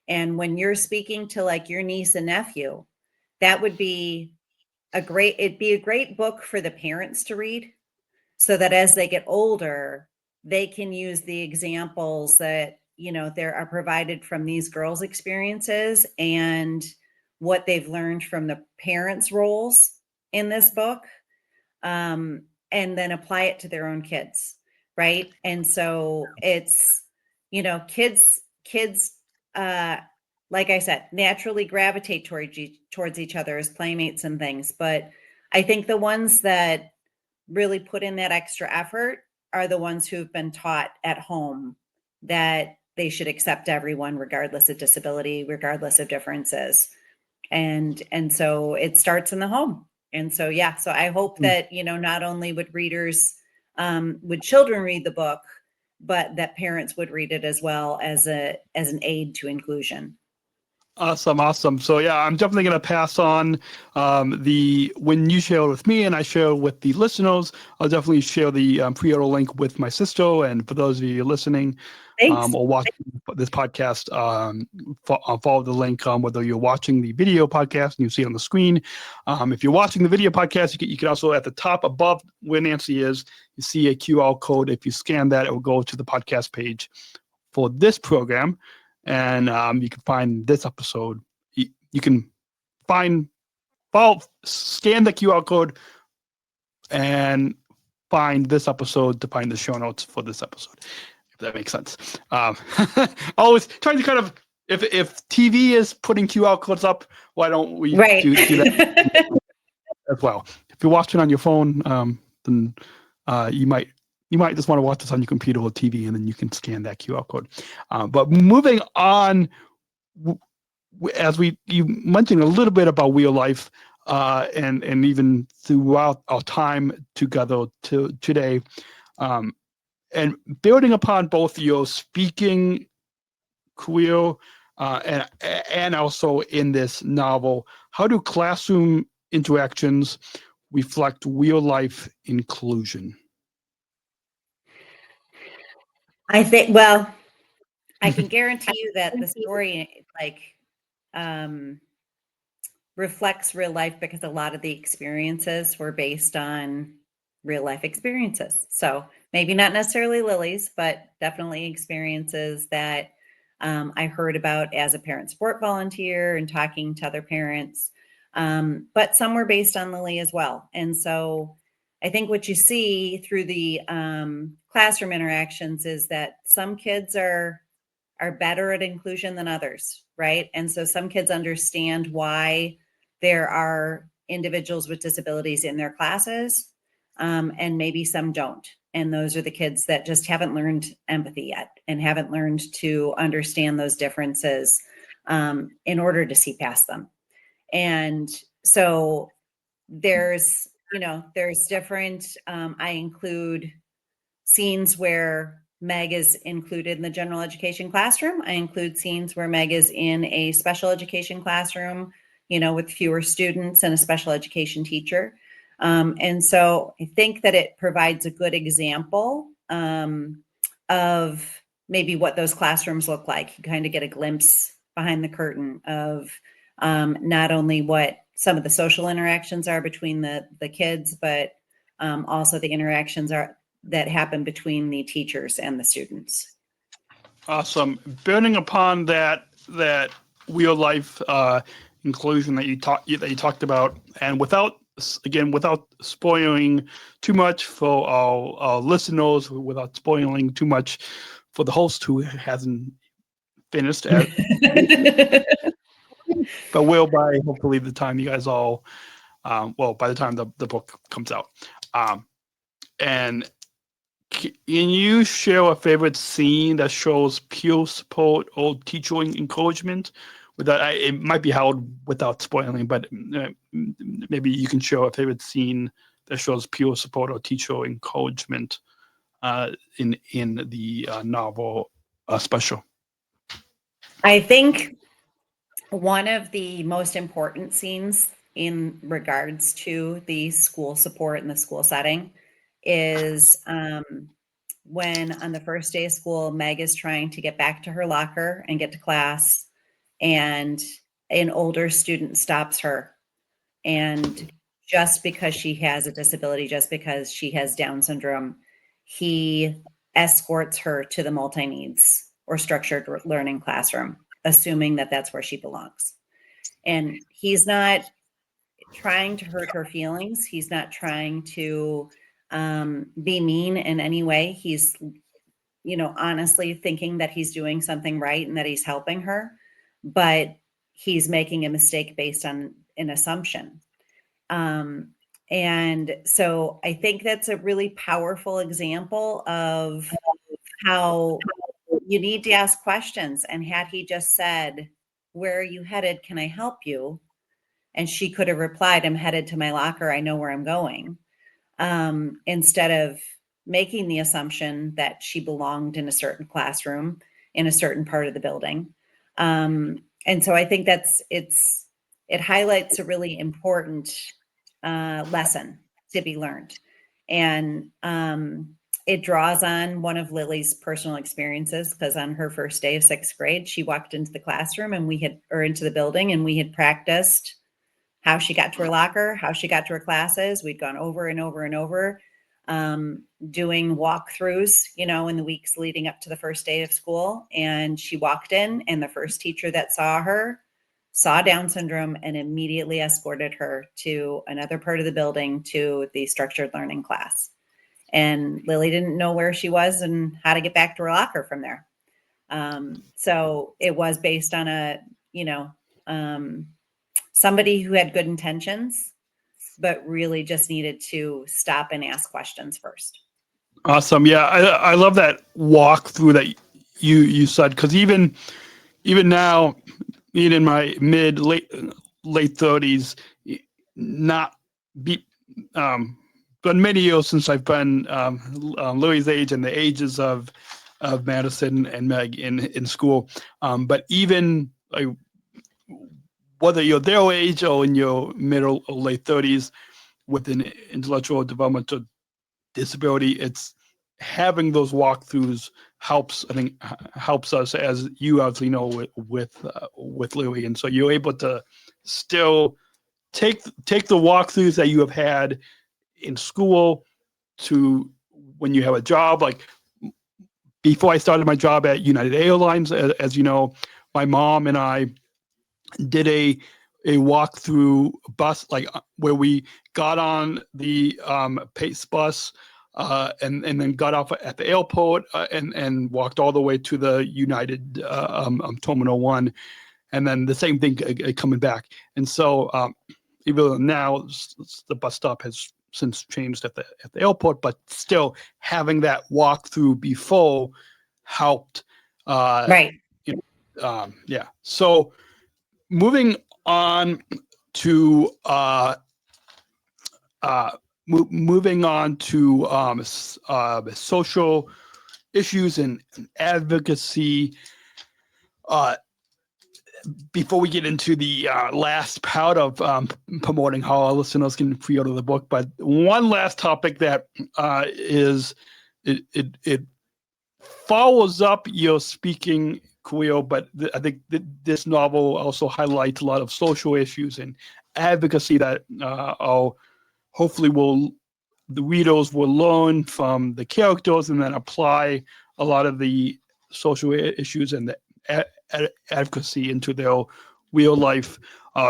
And when you're speaking to like your niece and nephew, that would be it'd be a great book for the parents to read, so that as they get older, they can use the examples that there are provided from these girls' experiences and what they've learned from the parents' roles in this book, and then apply it to their own kids, right? And so it's, kids, like I said, naturally gravitate towards each other as playmates and things. But I think the ones that really put in that extra effort are the ones who've been taught at home that they should accept everyone regardless of disability, regardless of differences. And so it starts in the home. And so, yeah, so I hope that, not only would children read the book, but that parents would read it as well as an aid to inclusion. Awesome. So yeah, I'm definitely going to pass on when you share with me and I share with the listeners, I'll definitely share the pre-order link with my sister. And for those of you listening or watching this podcast, follow the link whether you're watching the video podcast and you see it on the screen. If you're watching the video podcast, you can also, at the top above where Nancy is, you see a QR code. If you scan that, it will go to the podcast page for this program. And you can find this episode. You can scan the QR code and find this episode to find the show notes for this episode, if that makes sense. Always trying to kind of, if TV is putting QR codes up, why don't we do that as well? If you're watching on your phone, then you might just want to watch this on your computer or TV, and then you can scan that QR code. But moving on, as you mentioned a little bit about real life, and even throughout our time together today, and building upon both your speaking career and also in this novel, how do classroom interactions reflect real life inclusion? I I can guarantee you that the story reflects real life because a lot of the experiences were based on real life experiences. So maybe not necessarily Lily's, but definitely experiences that I heard about as a parent support volunteer and talking to other parents. But some were based on Lily as well. And so I think what you see through the classroom interactions is that some kids are better at inclusion than others, right? And so some kids understand why there are individuals with disabilities in their classes, and maybe some don't. And those are the kids that just haven't learned empathy yet and haven't learned to understand those differences in order to see past them. And so there's different, I include scenes where Meg is included in the general education classroom. I include scenes where Meg is in a special education classroom, with fewer students and a special education teacher. And so I think that it provides a good example of maybe what those classrooms look like. You kind of get a glimpse behind the curtain of not only what some of the social interactions are between the kids, but also the interactions that happen between the teachers and the students. Awesome. Building upon that real life inclusion that you talked about, and without spoiling too much for our listeners, without spoiling too much for the host who hasn't finished, but will by hopefully the time you guys all, by the time the book comes out. And can you share a favorite scene that shows peer support or teacher encouragement? It might be hard without spoiling, but maybe you can share a favorite scene that shows peer support or teacher encouragement in the novel Special. I think one of the most important scenes in regards to the school support in the school setting is when on the first day of school, Meg is trying to get back to her locker and get to class, and an older student stops her. And just because she has a disability, just because she has Down syndrome, he escorts her to the multi-needs or structured learning classroom, assuming that that's where she belongs. And he's not trying to hurt her feelings. He's not trying to be mean in any way. He's, honestly thinking that he's doing something right and that he's helping her, but he's making a mistake based on an assumption. And so I think that's a really powerful example of how you need to ask questions. And had he just said, "Where are you headed? Can I help you?" And she could have replied, "I'm headed to my locker. I know where I'm going." Instead of making the assumption that she belonged in a certain classroom in a certain part of the building. And so I think it highlights a really important lesson to be learned. And it draws on one of Lily's personal experiences, because on her first day of 6th grade, she walked into the classroom into the building, and we had practiced how she got to her locker, how she got to her classes. We'd gone over and over and over, doing walkthroughs, in the weeks leading up to the first day of school. And she walked in, and the first teacher that saw her saw Down syndrome and immediately escorted her to another part of the building to the structured learning class. And Lily didn't know where she was and how to get back to her locker from there. So it was based on somebody who had good intentions, but really just needed to stop and ask questions first. Awesome. Yeah, I love that walkthrough that you said, because even now, being in my late 30s, been many years since I've been Lily's age and the ages of Madison and Meg in school. But even whether you're their age or in your middle or late 30s with an intellectual developmental disability, it's having those walkthroughs helps us, as you obviously know, with Lily, and so you're able to still take the walkthroughs that you have had in school to when you have a job. Like before I started my job at United Airlines, as you know, my mom and I did a walkthrough bus, like where we got on the Pace bus and then got off at the airport and walked all the way to the United Terminal 1, and then the same thing coming back. And so even though now the bus stop has since changed at the airport, but still having that walkthrough before helped. Right. Yeah. So moving on to social issues and advocacy. Before we get into the last part of promoting how our listeners can pre-order the book, but one last topic that it follows up your speaking career, but I think this novel also highlights a lot of social issues and advocacy that hopefully the readers will learn from the characters and then apply a lot of the social issues and the advocacy into their real life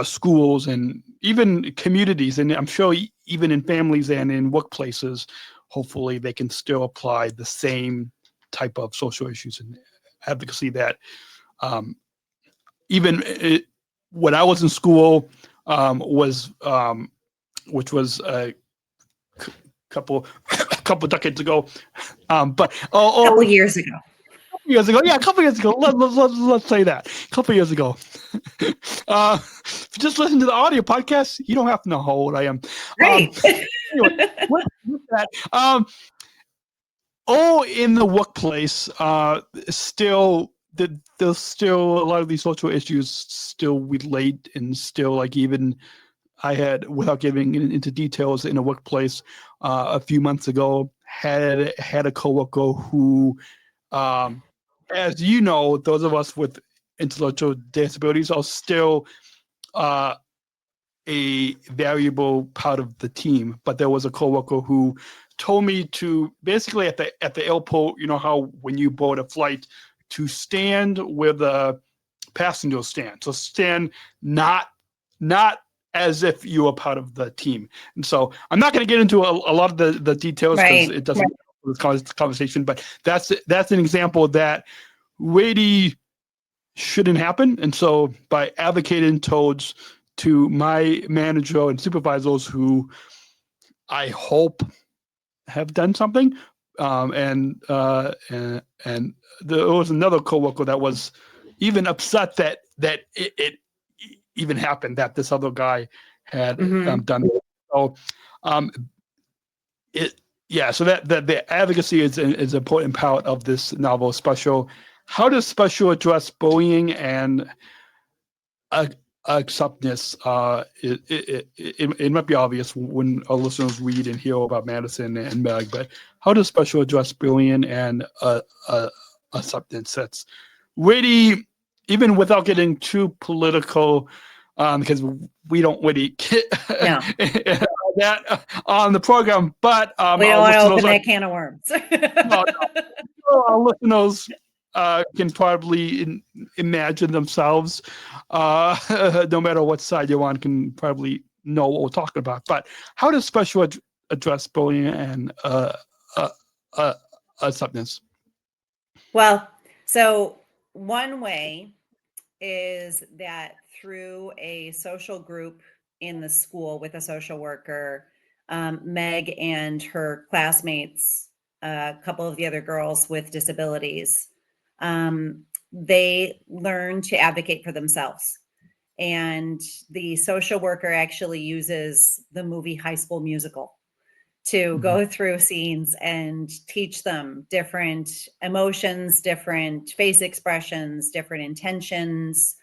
schools and even communities. And I'm sure even in families and in workplaces, hopefully they can still apply the same type of social issues and advocacy that when I was in school which was a couple decades ago, but a couple years ago. A couple years ago. Let's say that. A couple years ago. If you just listen to the audio podcast, you don't have to know how old I am. Right. Anyway, with that, in the workplace, there's still a lot of these social issues still relate, and still, like, even I had, without getting into details, in a workplace a few months ago, had a coworker who, as you know, those of us with intellectual disabilities are still a valuable part of the team. But there was a coworker who told me to basically at the airport, you know how when you board a flight, to stand where the passengers stand. So stand not as if you are part of the team. And so I'm not going to get into a lot of the details because it doesn't this conversation, but that's an example that really shouldn't happen. And so by advocating to my manager and supervisors, who I hope have done something, and there was another coworker that was even upset that it even happened, that this other guy had done it. So so that the advocacy is an important part of this novel. Special. How does Special address bullying and acceptance? It might be obvious when our listeners read and hear about Madison and Meg, but how does Special address bullying and acceptance? That's really, even without getting too political, because we don't really get that on the program, but we don't want to open that can of worms. Our listeners can probably imagine themselves, no matter what side you're on, can probably know what we're talking about. But how does Special address bullying and acceptance? Well, so one way is that through a social group in the school with a social worker, Meg and her classmates, a couple of the other girls with disabilities, they learn to advocate for themselves. And the social worker actually uses the movie High School Musical to go through scenes and teach them different emotions, different face expressions, different intentions,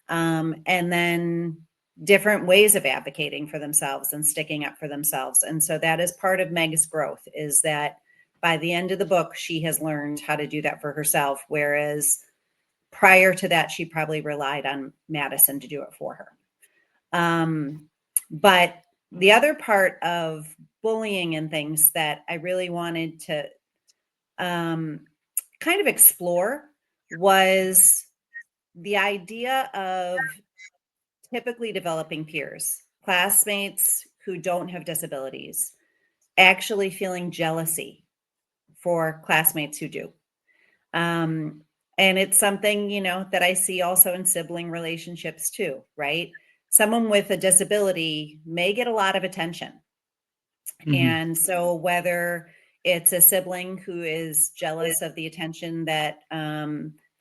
and then different ways of advocating for themselves and sticking up for themselves. And so that is part of Meg's growth, is that by the end of the book, she has learned how to do that for herself. Whereas prior to that, she probably relied on Madison to do it for her. But the other part of bullying and things that I really wanted to kind of explore was the idea of typically developing peers, classmates who don't have disabilities, actually feeling jealousy for classmates who do. And it's something, that I see also in sibling relationships too, right? Someone with a disability may get a lot of attention. Mhm. And so whether it's a sibling who is jealous of the attention that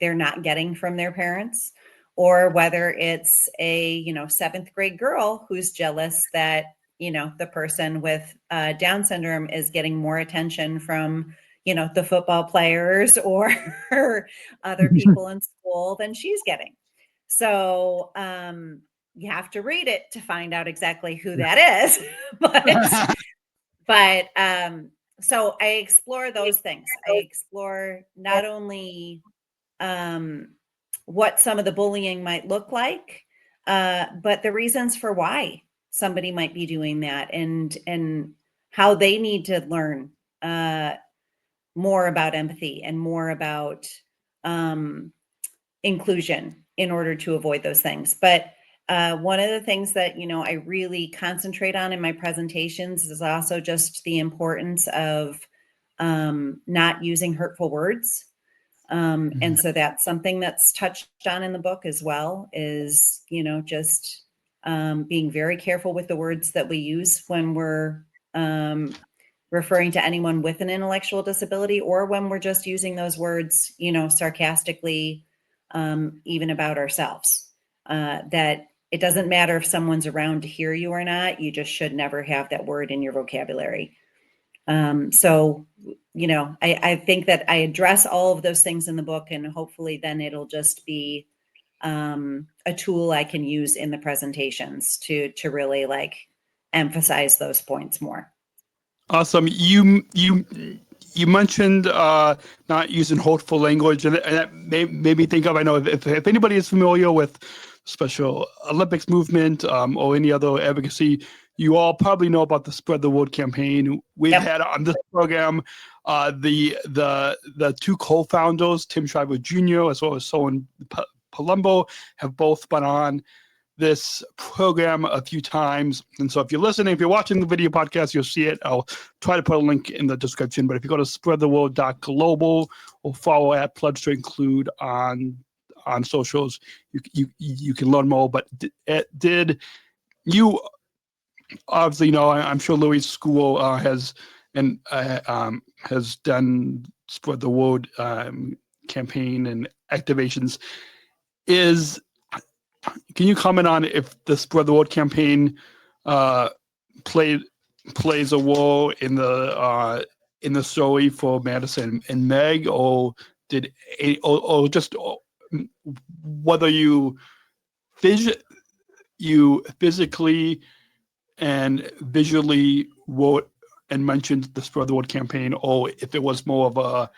they're not getting from their parents, or whether it's a, 7th grade girl who's jealous that, the person with Down syndrome is getting more attention from, the football players or other people in school than she's getting. So you have to read it to find out exactly who that is. But so I explore those things. I explore not only what some of the bullying might look like, but the reasons for why somebody might be doing that, and how they need to learn more about empathy and more about inclusion in order to avoid those things. But one of the things that, I really concentrate on in my presentations is also just the importance of not using hurtful words. And so that's something that's touched on in the book as well, is, just being very careful with the words that we use when we're referring to anyone with an intellectual disability, or when we're just using those words, sarcastically, even about ourselves. That it doesn't matter if someone's around to hear you or not. You just should never have that word in your vocabulary. So, I think that I address all of those things in the book, and hopefully then it'll just be a tool I can use in the presentations to really emphasize those points more. Awesome. You mentioned not using hurtful language, and that made me think of, I know if anybody is familiar with Special Olympics movement or any other advocacy, you all probably know about the Spread the Word campaign. We've had on this program the two co-founders, Tim Shriver Jr. as well as Soren Palumbo, have both been on this program a few times. And so if you're listening, if you're watching the video podcast, you'll see it. I'll try to put a link in the description. But if you go to spreadtheword.global or follow at Pledge to Include on socials, you can learn more. But did you obviously know, I'm sure Louis' school has done Spread the Word campaign and activations. Can you comment on if the Spread the Word campaign plays a role in the story for Madison and Meg, or just whether you physically and visually wrote and mentioned the Spread the Word campaign, or if it was more of a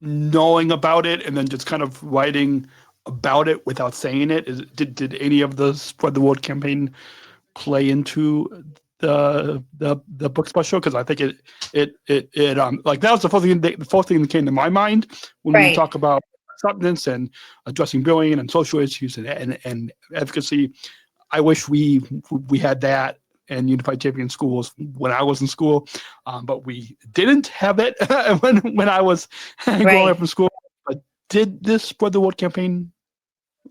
knowing about it and then just kind of writing about it without saying it? Did any of the Spread the Word campaign play into the book special? Because I think it like that was the first thing that came to my mind when we talk about acceptance and addressing bullying and social issues and advocacy. I wish we had that and Unified Champion schools when I was in school, but we didn't have it when I was growing up in school. But did this Spread the Word campaign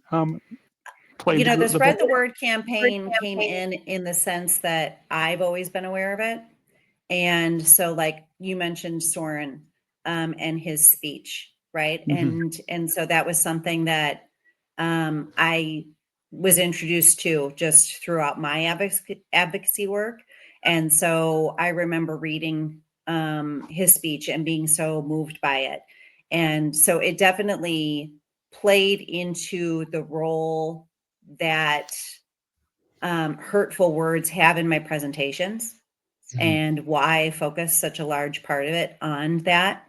play? The Spread the Word campaign came in the sense that I've always been aware of it, and so like you mentioned Soren and his speech, right? Mm-hmm. And so that was something that I was introduced to just throughout my advocacy work. And so I remember reading his speech and being so moved by it. And so it definitely played into the role that hurtful words have in my presentations. and why focus such a large part of it on that.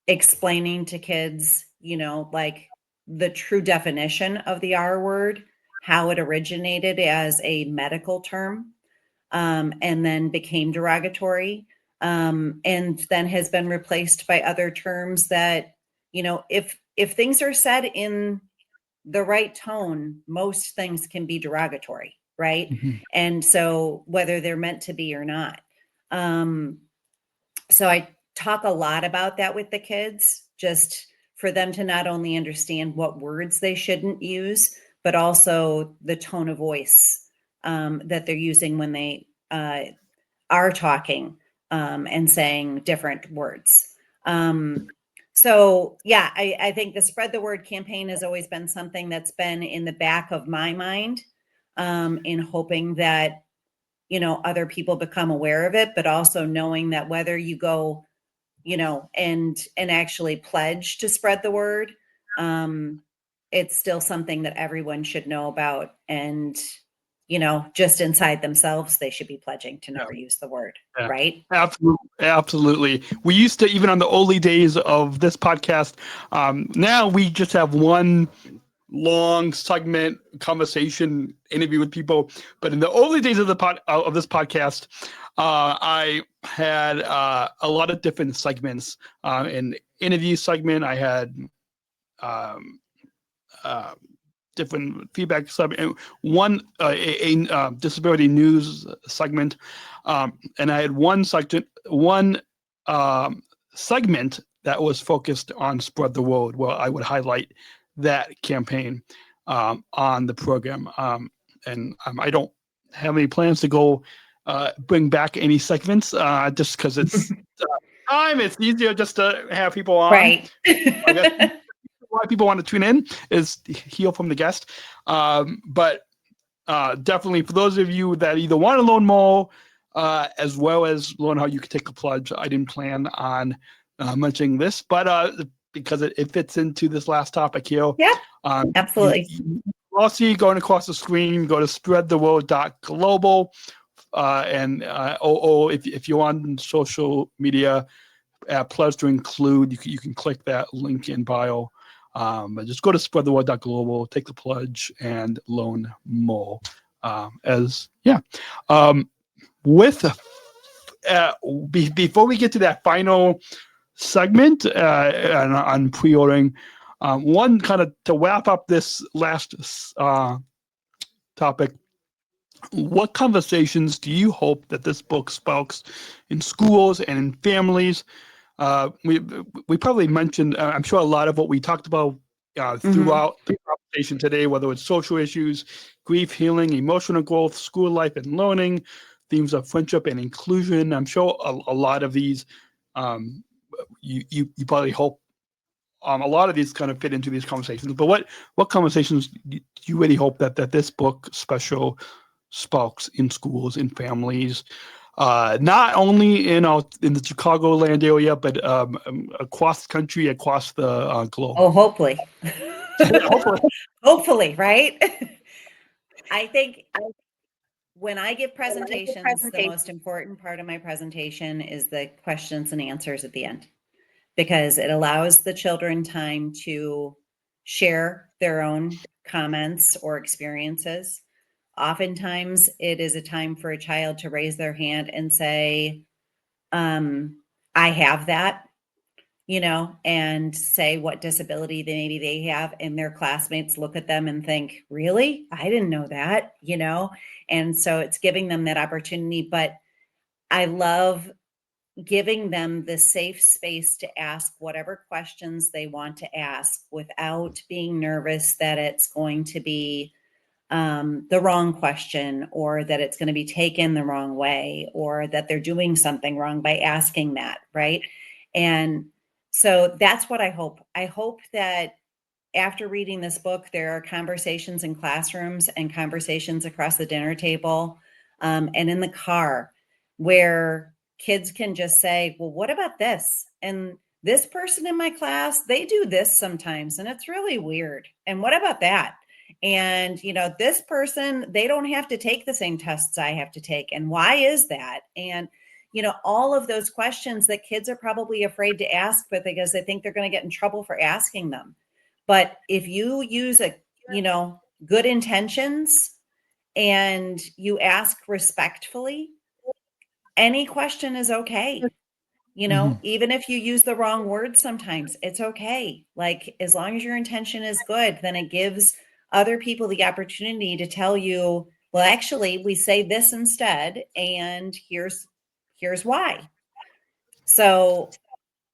Explaining to kids, like the true definition of the R word, how it originated as a medical term, and then became derogatory, and then has been replaced by other terms that, if things are said in the right tone, most things can be derogatory, right? And so whether they're meant to be or not. So I talk a lot about that with the kids, just for them to not only understand what words they shouldn't use, but also the tone of voice that they're using when they are talking and saying different words. So yeah, I think the Spread the Word campaign has always been something that's been in the back of my mind, in hoping that, other people become aware of it, but also knowing that whether you go, and actually pledge to spread the word, it's still something that everyone should know about. And, just inside themselves, they should be pledging to never use the word, right? Absolutely. We used to, even on the early days of this podcast, now we just have one long segment conversation interview with people. But in the early days of this podcast, I had a lot of different segments. An interview segment, I had different feedback segment, one a disability news segment, and I had one segment that was focused on Spread the Word, where I would highlight that campaign on the program. And I don't have any plans to go bring back any segments, just because it's time. It's easier just to have people on. Right. I guess why people want to tune in is hear from the guest. But definitely for those of you that either want to learn more, as well as learn how you can take a pledge, I didn't plan on mentioning this, but because it fits into this last topic here. Yeah, absolutely. I'll see you going across the screen. Go to spreadtheworld.global, and or if you're on social media, pledge to include, you can click that link in bio. But just go to spreadtheworld.global, take the pledge, and learn more. Before we get to that final segment on pre-ordering, one kind of to wrap up this last topic, what conversations do you hope that this book sparks in schools and in families? We probably mentioned, I'm sure, a lot of what we talked about throughout the conversation today, whether it's social issues, grief, healing, emotional growth, school life and learning, themes of friendship and inclusion. I'm sure a lot of these, you probably hope a lot of these kind of fit into these conversations. But what conversations do you really hope that this book special sparks in schools, in families, not only in the Chicagoland area, but across the country, across the globe? Oh, hopefully. Hopefully, right? I think when I give presentations, the most important part of my presentation is the questions and answers at the end, because it allows the children time to share their own comments or experiences. Oftentimes, it is a time for a child to raise their hand and say, I have that, and say what disability maybe they have, and their classmates look at them and think, really? I didn't know that, and so it's giving them that opportunity. But I love giving them the safe space to ask whatever questions they want to ask without being nervous that it's going to be the wrong question, or that it's going to be taken the wrong way, or that they're doing something wrong by asking that, right? And so that's what I hope. I hope that after reading this book, there are conversations in classrooms and conversations across the dinner table, and in the car, where kids can just say, well, what about this? And this person in my class, they do this sometimes, and it's really weird. And what about that? And, this person, they don't have to take the same tests I have to take. And why is that? And, all of those questions that kids are probably afraid to ask, but because they think they're going to get in trouble for asking them. But if you use good intentions and you ask respectfully, any question is okay. Even if you use the wrong word, sometimes it's okay. Like, as long as your intention is good, then it gives other people the opportunity to tell you, well, actually, we say this instead, and here's why. So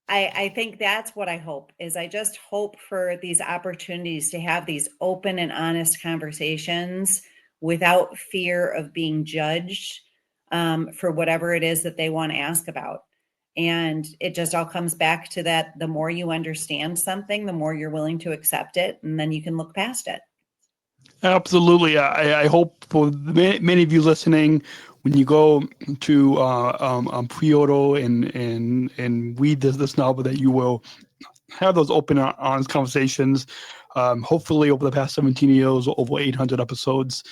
I think that's what I hope is. I just hope for these opportunities to have these open and honest conversations without fear of being judged for whatever it is that they want to ask about. And it just all comes back to that. The more you understand something, the more you're willing to accept it, and then you can look past it. Absolutely. I hope for many of you listening, when you go to Preorder and read this novel, that you will have those open, honest conversations. Hopefully, over the past 17 years, over 800 episodes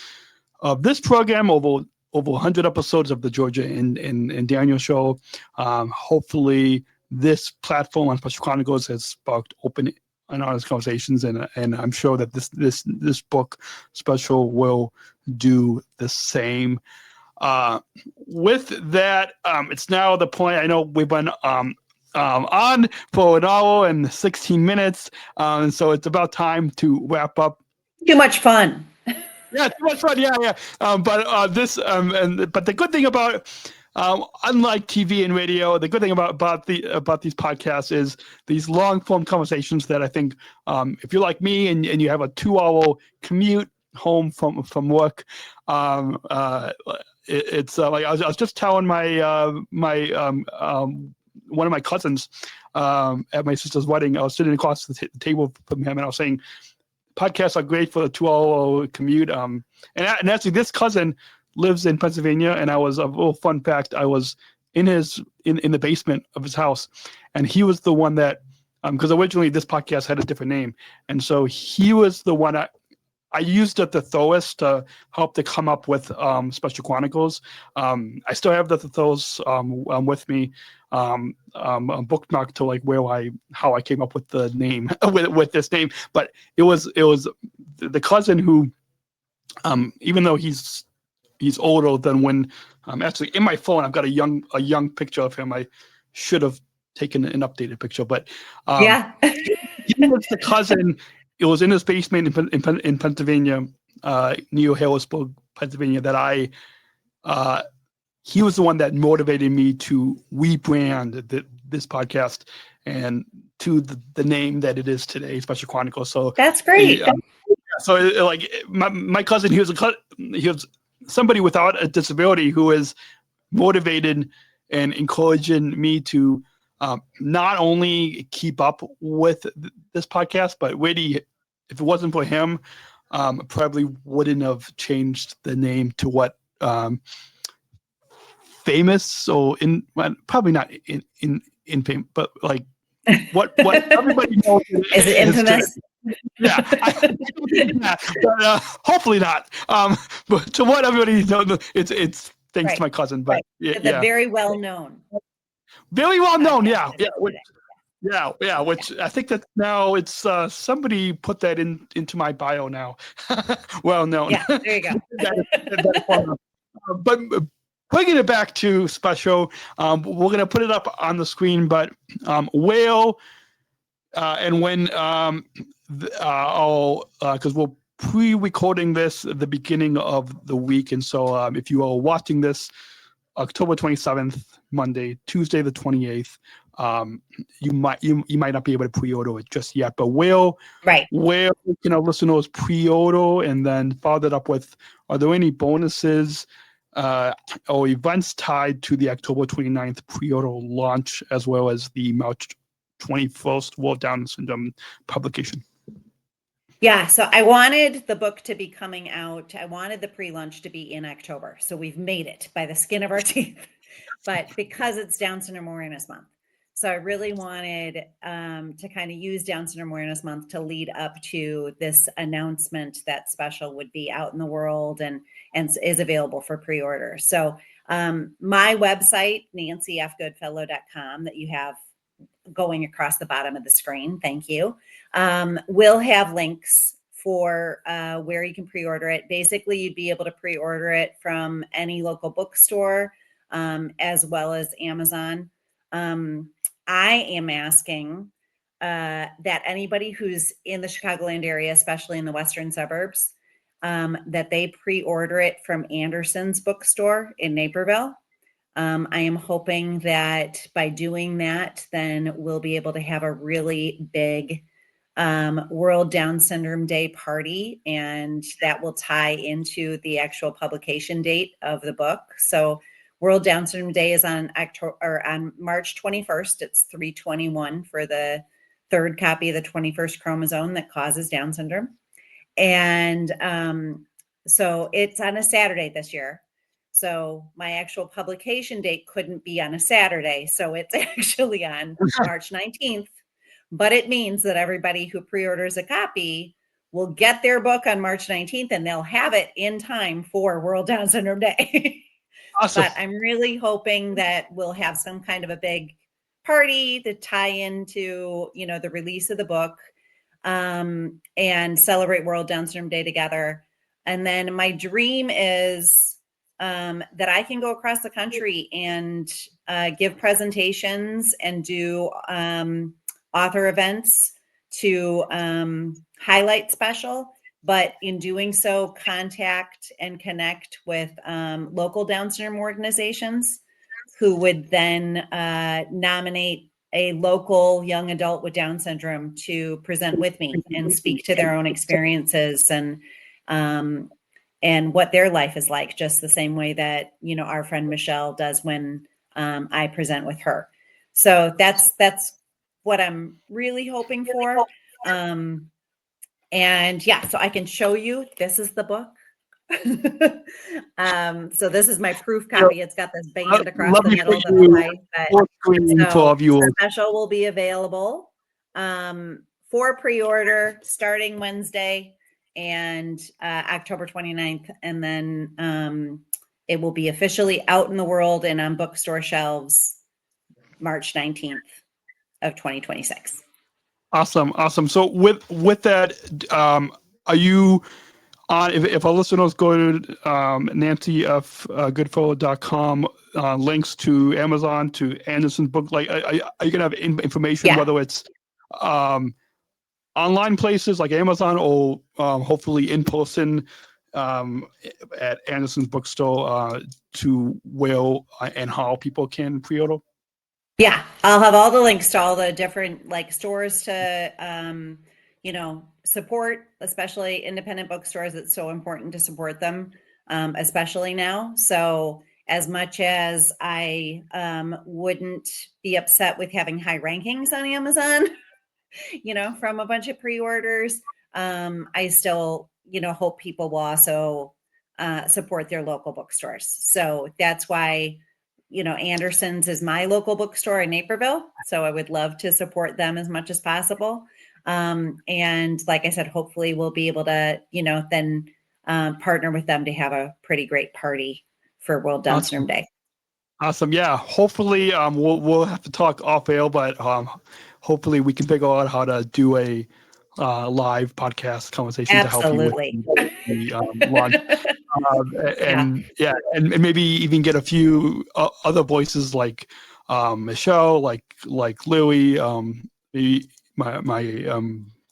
of this program, over 100 episodes of the Georgia and Daniel show. Hopefully, this platform on Special Chronicles has sparked open and honest conversations, and I'm sure that this book special will do the same. With that, it's now the point. I know we've been on for an hour and 16 minutes, and so it's about time to wrap up. Too much fun. Yeah, too much fun. Yeah. But the good thing about unlike TV and radio, the good thing about these podcasts is these long form conversations that I think if you're like me and you have a 2-hour commute home from work, it's like I was just telling my one of my cousins at my sister's wedding. I was sitting across the table from him, and I was saying, podcasts are great for the 2-hour commute. And actually, this cousin lives in Pennsylvania, and I was a little fun fact. I was in the basement of his house, and he was the one that because originally this podcast had a different name, and so he was the one I used the thesaurus to help to come up with Special Chronicles. I still have the thesaurus with me, bookmarked to like how I came up with the name with this name. But it was the cousin who, even though he's older than when actually in my phone I've got a young picture of him. I should have taken an updated picture, but yeah, he was the cousin. It was in his basement in Pennsylvania, near Harrisburg, Pennsylvania, that he was the one that motivated me to rebrand this podcast and to the name that it is today, Special Chronicles. So that's great. Like my cousin, he was somebody without a disability who is motivated and encouraging me to not only keep up with this podcast, but really, if it wasn't for him, probably wouldn't have changed the name to what famous or probably not in fame, but like what everybody knows is it infamous? Yeah, but hopefully not. But to what everybody knows, it's thanks to my cousin. But yeah, very well known. Very well known, yeah. Which I think that now it's somebody put that into my bio now. Well known. Yeah, there you go. But bringing it back to Special, we're going to put it up on the screen. But where and when because we're pre-recording this at the beginning of the week, and so if you are watching this October 27th, Monday, Tuesday the 28th, you might not be able to pre-order it just yet, but where listeners pre-order, and then followed up with, are there any bonuses or events tied to the October 29th pre-order launch, as well as the March 21st World Down Syndrome publication? Yeah, so I wanted the book to be coming out. I wanted the pre-launch to be in October. So we've made it by the skin of our teeth. But because it's Down Syndrome Awareness Month. So I really wanted to kind of use Down Syndrome Awareness Month to lead up to this announcement that Special would be out in the world and is available for pre-order. So my website, nancyfgoodfellow.com, that you have going across the bottom of the screen, thank you, will have links for where you can pre-order it. Basically, you'd be able to pre-order it from any local bookstore as well as Amazon. I am asking that anybody who's in the Chicagoland area, especially in the western suburbs, that they pre-order it from Anderson's bookstore in Naperville. I am hoping that by doing that, then we'll be able to have a really big World Down Syndrome Day party, and that will tie into the actual publication date of the book. So World Down Syndrome Day is on March 21st. It's 3/21 for the third copy of the 21st chromosome that causes Down syndrome. And so it's on a Saturday this year. So my actual publication date couldn't be on a Saturday. So it's actually on March 19th. But it means that everybody who pre-orders a copy will get their book on March 19th, and they'll have it in time for World Down Syndrome Day. Awesome. But I'm really hoping that we'll have some kind of a big party to tie into, the release of the book and celebrate World Down Syndrome Day together. And then my dream is that I can go across the country and give presentations and do author events to highlight Special. But in doing so, contact and connect with local Down syndrome organizations who would then nominate a local young adult with Down syndrome to present with me and speak to their own experiences and what their life is like, just the same way that, our friend Michelle does when I present with her. So that's what I'm really hoping for. And yeah, so I can show you, this is the book. So this is my proof copy. It's got this band across the middle that the Special will be available for pre-order starting Wednesday and October 29th. And then it will be officially out in the world and on bookstore shelves March 19th of 2026. Awesome. So with that, are you on? If our listeners go to nancyfgoodfellow.com, links to Amazon, to Anderson's book, like are you gonna have information whether it's online places like Amazon or hopefully in person at Anderson's bookstore to where and how people can pre-order? Yeah, I'll have all the links to all the different stores to, support, especially independent bookstores. It's so important to support them, especially now. So as much as I wouldn't be upset with having high rankings on Amazon, from a bunch of pre-orders, I still, hope people will also support their local bookstores. So that's why Anderson's is my local bookstore in Naperville. So I would love to support them as much as possible. And like I said, hopefully we'll be able to, then partner with them to have a pretty great party for World Down Syndrome Day. Awesome. Yeah. Hopefully we'll have to talk off air, but hopefully we can figure out how to do a live podcast conversation to help you with the launch. And maybe even get a few other voices like Michelle, like Louie, maybe my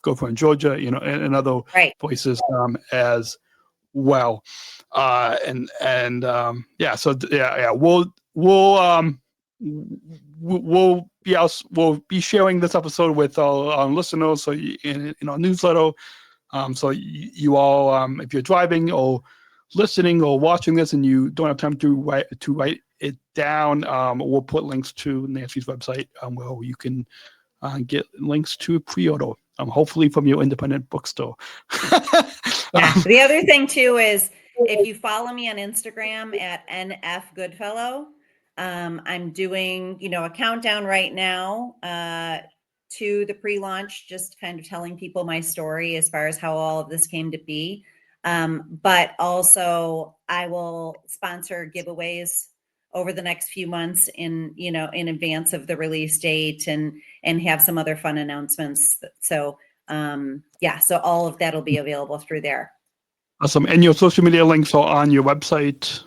girlfriend Georgia, and other voices as well. We'll be sharing this episode with our listeners, so in our newsletter. So you all, if you're driving or listening or watching this and you don't have time to write it down, we'll put links to Nancy's website where you can get links to pre-order, hopefully from your independent bookstore. The other thing too is if you follow me on Instagram at NF Goodfellow, I'm doing, a countdown right now to the pre-launch, just kind of telling people my story as far as how all of this came to be. But also I will sponsor giveaways over the next few months in advance of the release date and have some other fun announcements. So so all of that will be available through there. Awesome. And your social media links are on your website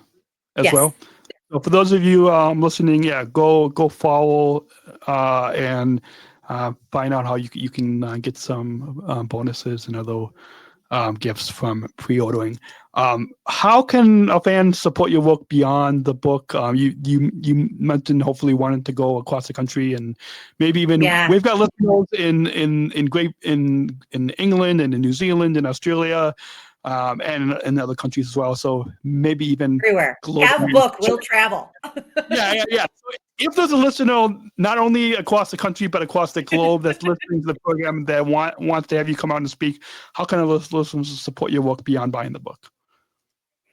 as well. So for those of you listening, go follow and find out how you can get some bonuses and other gifts from pre-ordering. How can a fan support your work beyond the book? You mentioned hopefully wanting to go across the country and maybe even we've got listeners in England and in New Zealand and Australia. And in other countries as well. So maybe even everywhere. Have a book, we'll travel. Yeah. So if there's a listener not only across the country but across the globe that's listening to the program that wants to have you come out and speak, how can those listeners support your work beyond buying the book?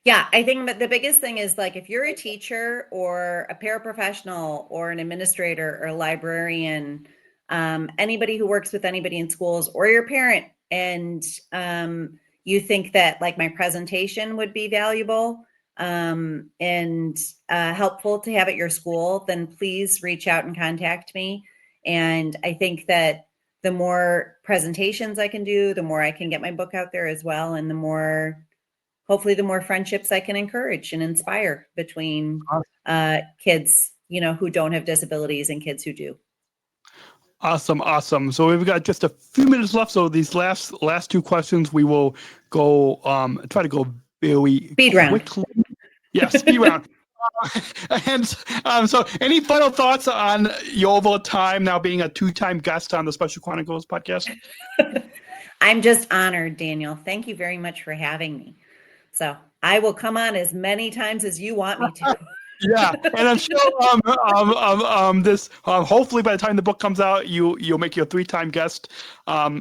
Yeah, I think that the biggest thing is like if you're a teacher or a paraprofessional or an administrator or a librarian, anybody who works with anybody in schools, or your parent, and you think that like my presentation would be valuable and helpful to have at your school, then please reach out and contact me. And I think that the more presentations I can do, the more I can get my book out there as well. And hopefully the more friendships I can encourage and inspire between kids, who don't have disabilities and kids who do. Awesome. So we've got just a few minutes left. So these last two questions, we will go try to go very speed quickly. Round. Yeah, speed round. And so any final thoughts on your overall time now being a 2-time guest on the Special Chronicles podcast? I'm just honored, Daniel. Thank you very much for having me. So I will come on as many times as you want me to. Yeah, and I'm sure this hopefully by the time the book comes out, you'll make your 3-time guest.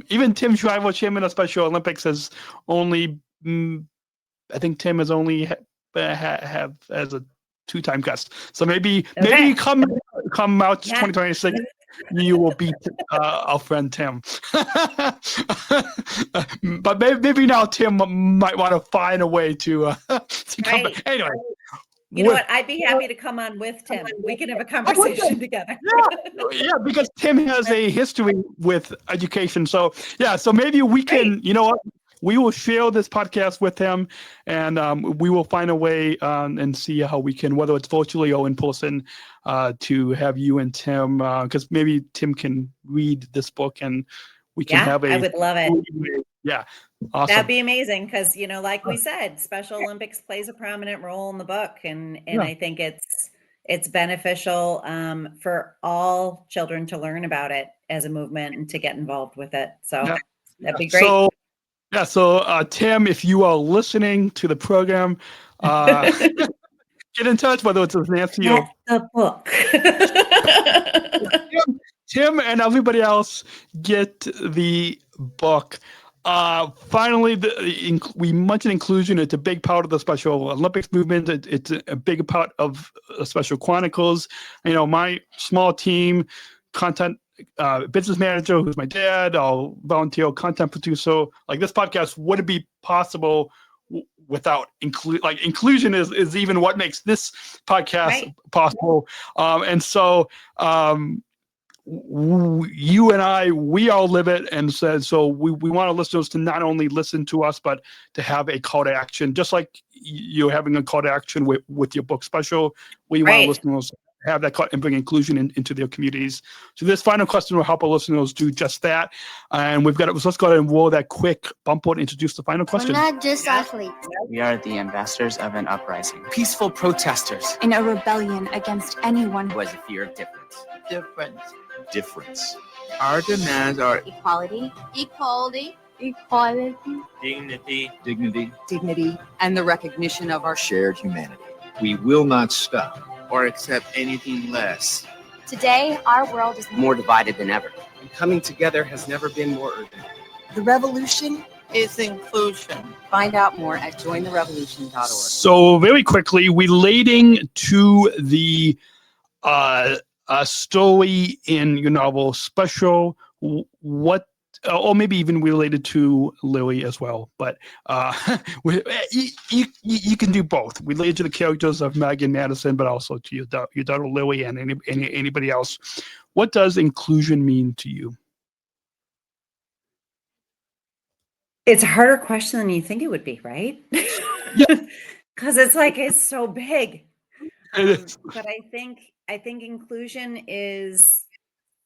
Even Tim Shriver, chairman of Special Olympics, has only I think Tim has only have as a 2-time guest. So maybe come March 2026. You will beat our friend Tim. But maybe now Tim might want to find a way to come back. Anyway. You know what? I'd be happy to come on with Tim. We can have a conversation together. Yeah, because Tim has a history with education. So maybe we can, we will share this podcast with him, and we will find a way and see how we can, whether it's virtually or in person, to have you and Tim, because maybe Tim can read this book and we can have I would love it. Yeah. Awesome. That'd be amazing because, like we said, Special Olympics plays a prominent role in the book. And I think it's beneficial for all children to learn about it as a movement and to get involved with it. So that'd be great. So Tim, if you are listening to the program, get in touch, whether it's with Nancy or the book. Tim and everybody else get the book. Finally, we mentioned inclusion. It's a big part of the Special Olympics movement. It's a big part of Special Chronicles. My small team, content business manager, who's my dad, our volunteer content producer, like this podcast wouldn't be possible without inclusion is even what makes this podcast possible. And so you and I, we all live it, and so we want our listeners to not only listen to us, but to have a call to action, just like you're having a call to action with your book Special. We want our listeners to have that and bring inclusion into their communities. So this final question will help our listeners do just that. And we've got it. Let's go ahead and roll that quick bumper and introduce the final question. We're not just athletes. We are the ambassadors of an uprising. Peaceful protesters. In a rebellion against anyone who has a fear of difference. Difference. Our demands are equality, dignity, and the recognition of our shared humanity. We will not stop or accept anything less. Today, our world is more divided than ever. And coming together has never been more urgent. The revolution is inclusion. Find out more at jointherevolution.org. So very quickly, relating to the a story in your novel Special, what, or maybe even related to Lily as well, but you can do both, related to the characters of Meg and Madison, but also to your daughter Lily and anybody else. What does inclusion mean to you? It's a harder question than you think it would be, right? Yeah. Because it's so big. It is. But I think inclusion is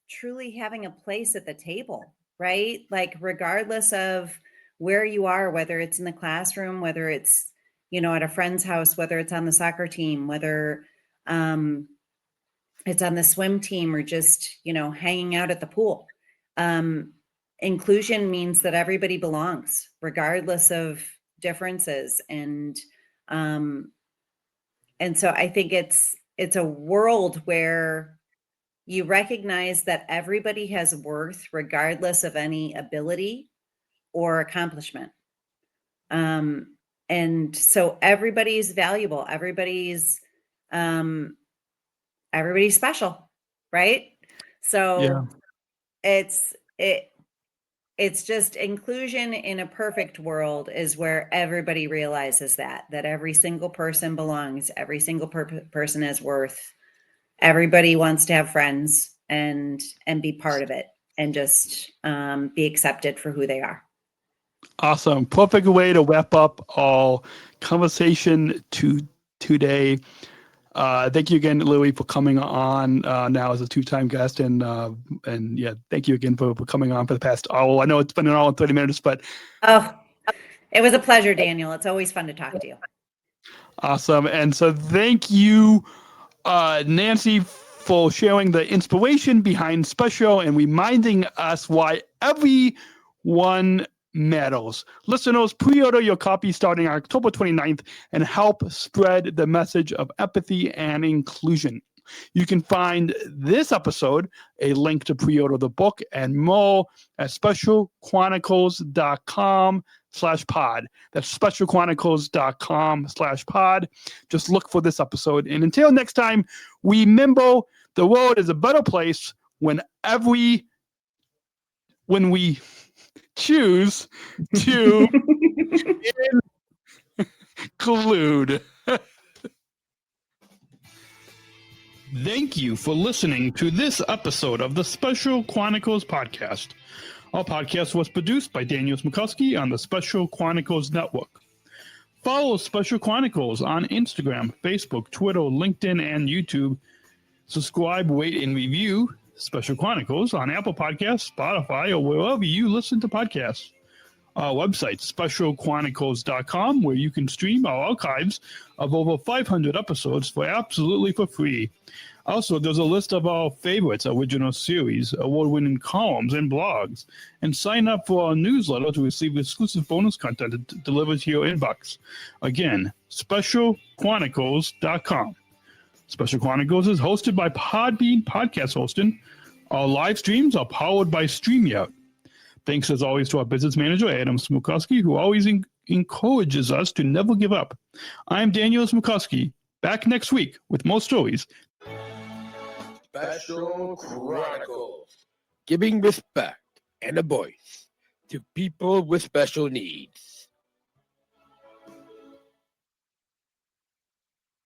truly having a place at the table, right? Like regardless of where you are, whether it's in the classroom, whether it's, at a friend's house, whether it's on the soccer team, whether it's on the swim team or just, hanging out at the pool. Inclusion means that everybody belongs, regardless of differences. And so I think it's a world where you recognize that everybody has worth, regardless of any ability or accomplishment. And so everybody's valuable. Everybody's special, right? So it's just inclusion in a perfect world is where everybody realizes that every single person belongs, every single person has worth. Everybody wants to have friends and be part of it and just be accepted for who they are. Awesome. Perfect way to wrap up our conversation today. Thank you again, Louie, for coming on now as a two-time guest, and yeah, thank you again for coming on for the past hour. I know it's been an hour and 30 minutes, but it was a pleasure, Daniel. It's always fun to talk to you. Awesome, and so thank you, Nancy, for sharing the inspiration behind Special and reminding us why everyone matters. Listeners, pre-order your copy starting October 29th and help spread the message of empathy and inclusion. You can find this episode, a link to pre-order the book, and more at specialchronicles.com/pod. That's specialchronicles.com/pod. Just look for this episode. And until next time, remember, the world is a better place when we choose to include. Thank you for listening to this episode of the Special Chronicles Podcast. Our podcast was produced by Daniel Smrokowski on the Special Chronicles Network. Follow Special Chronicles on Instagram, Facebook, Twitter, LinkedIn, and YouTube. Subscribe, rate, and review Special Chronicles on Apple Podcasts, Spotify, or wherever you listen to podcasts. Our website, specialchronicles.com, where you can stream our archives of over 500 episodes absolutely for free. Also, there's a list of our favorites, original series, award-winning columns, and blogs. And sign up for our newsletter to receive exclusive bonus content delivered to your inbox. Again, specialchronicles.com. Special Chronicles is hosted by Podbean Podcast Hosting. Our live streams are powered by StreamYard. Thanks as always to our business manager, Adam Smrokowski, who always encourages us to never give up. I'm Daniel Smrokowski, back next week with more stories. Special Chronicles, giving respect and a voice to people with special needs.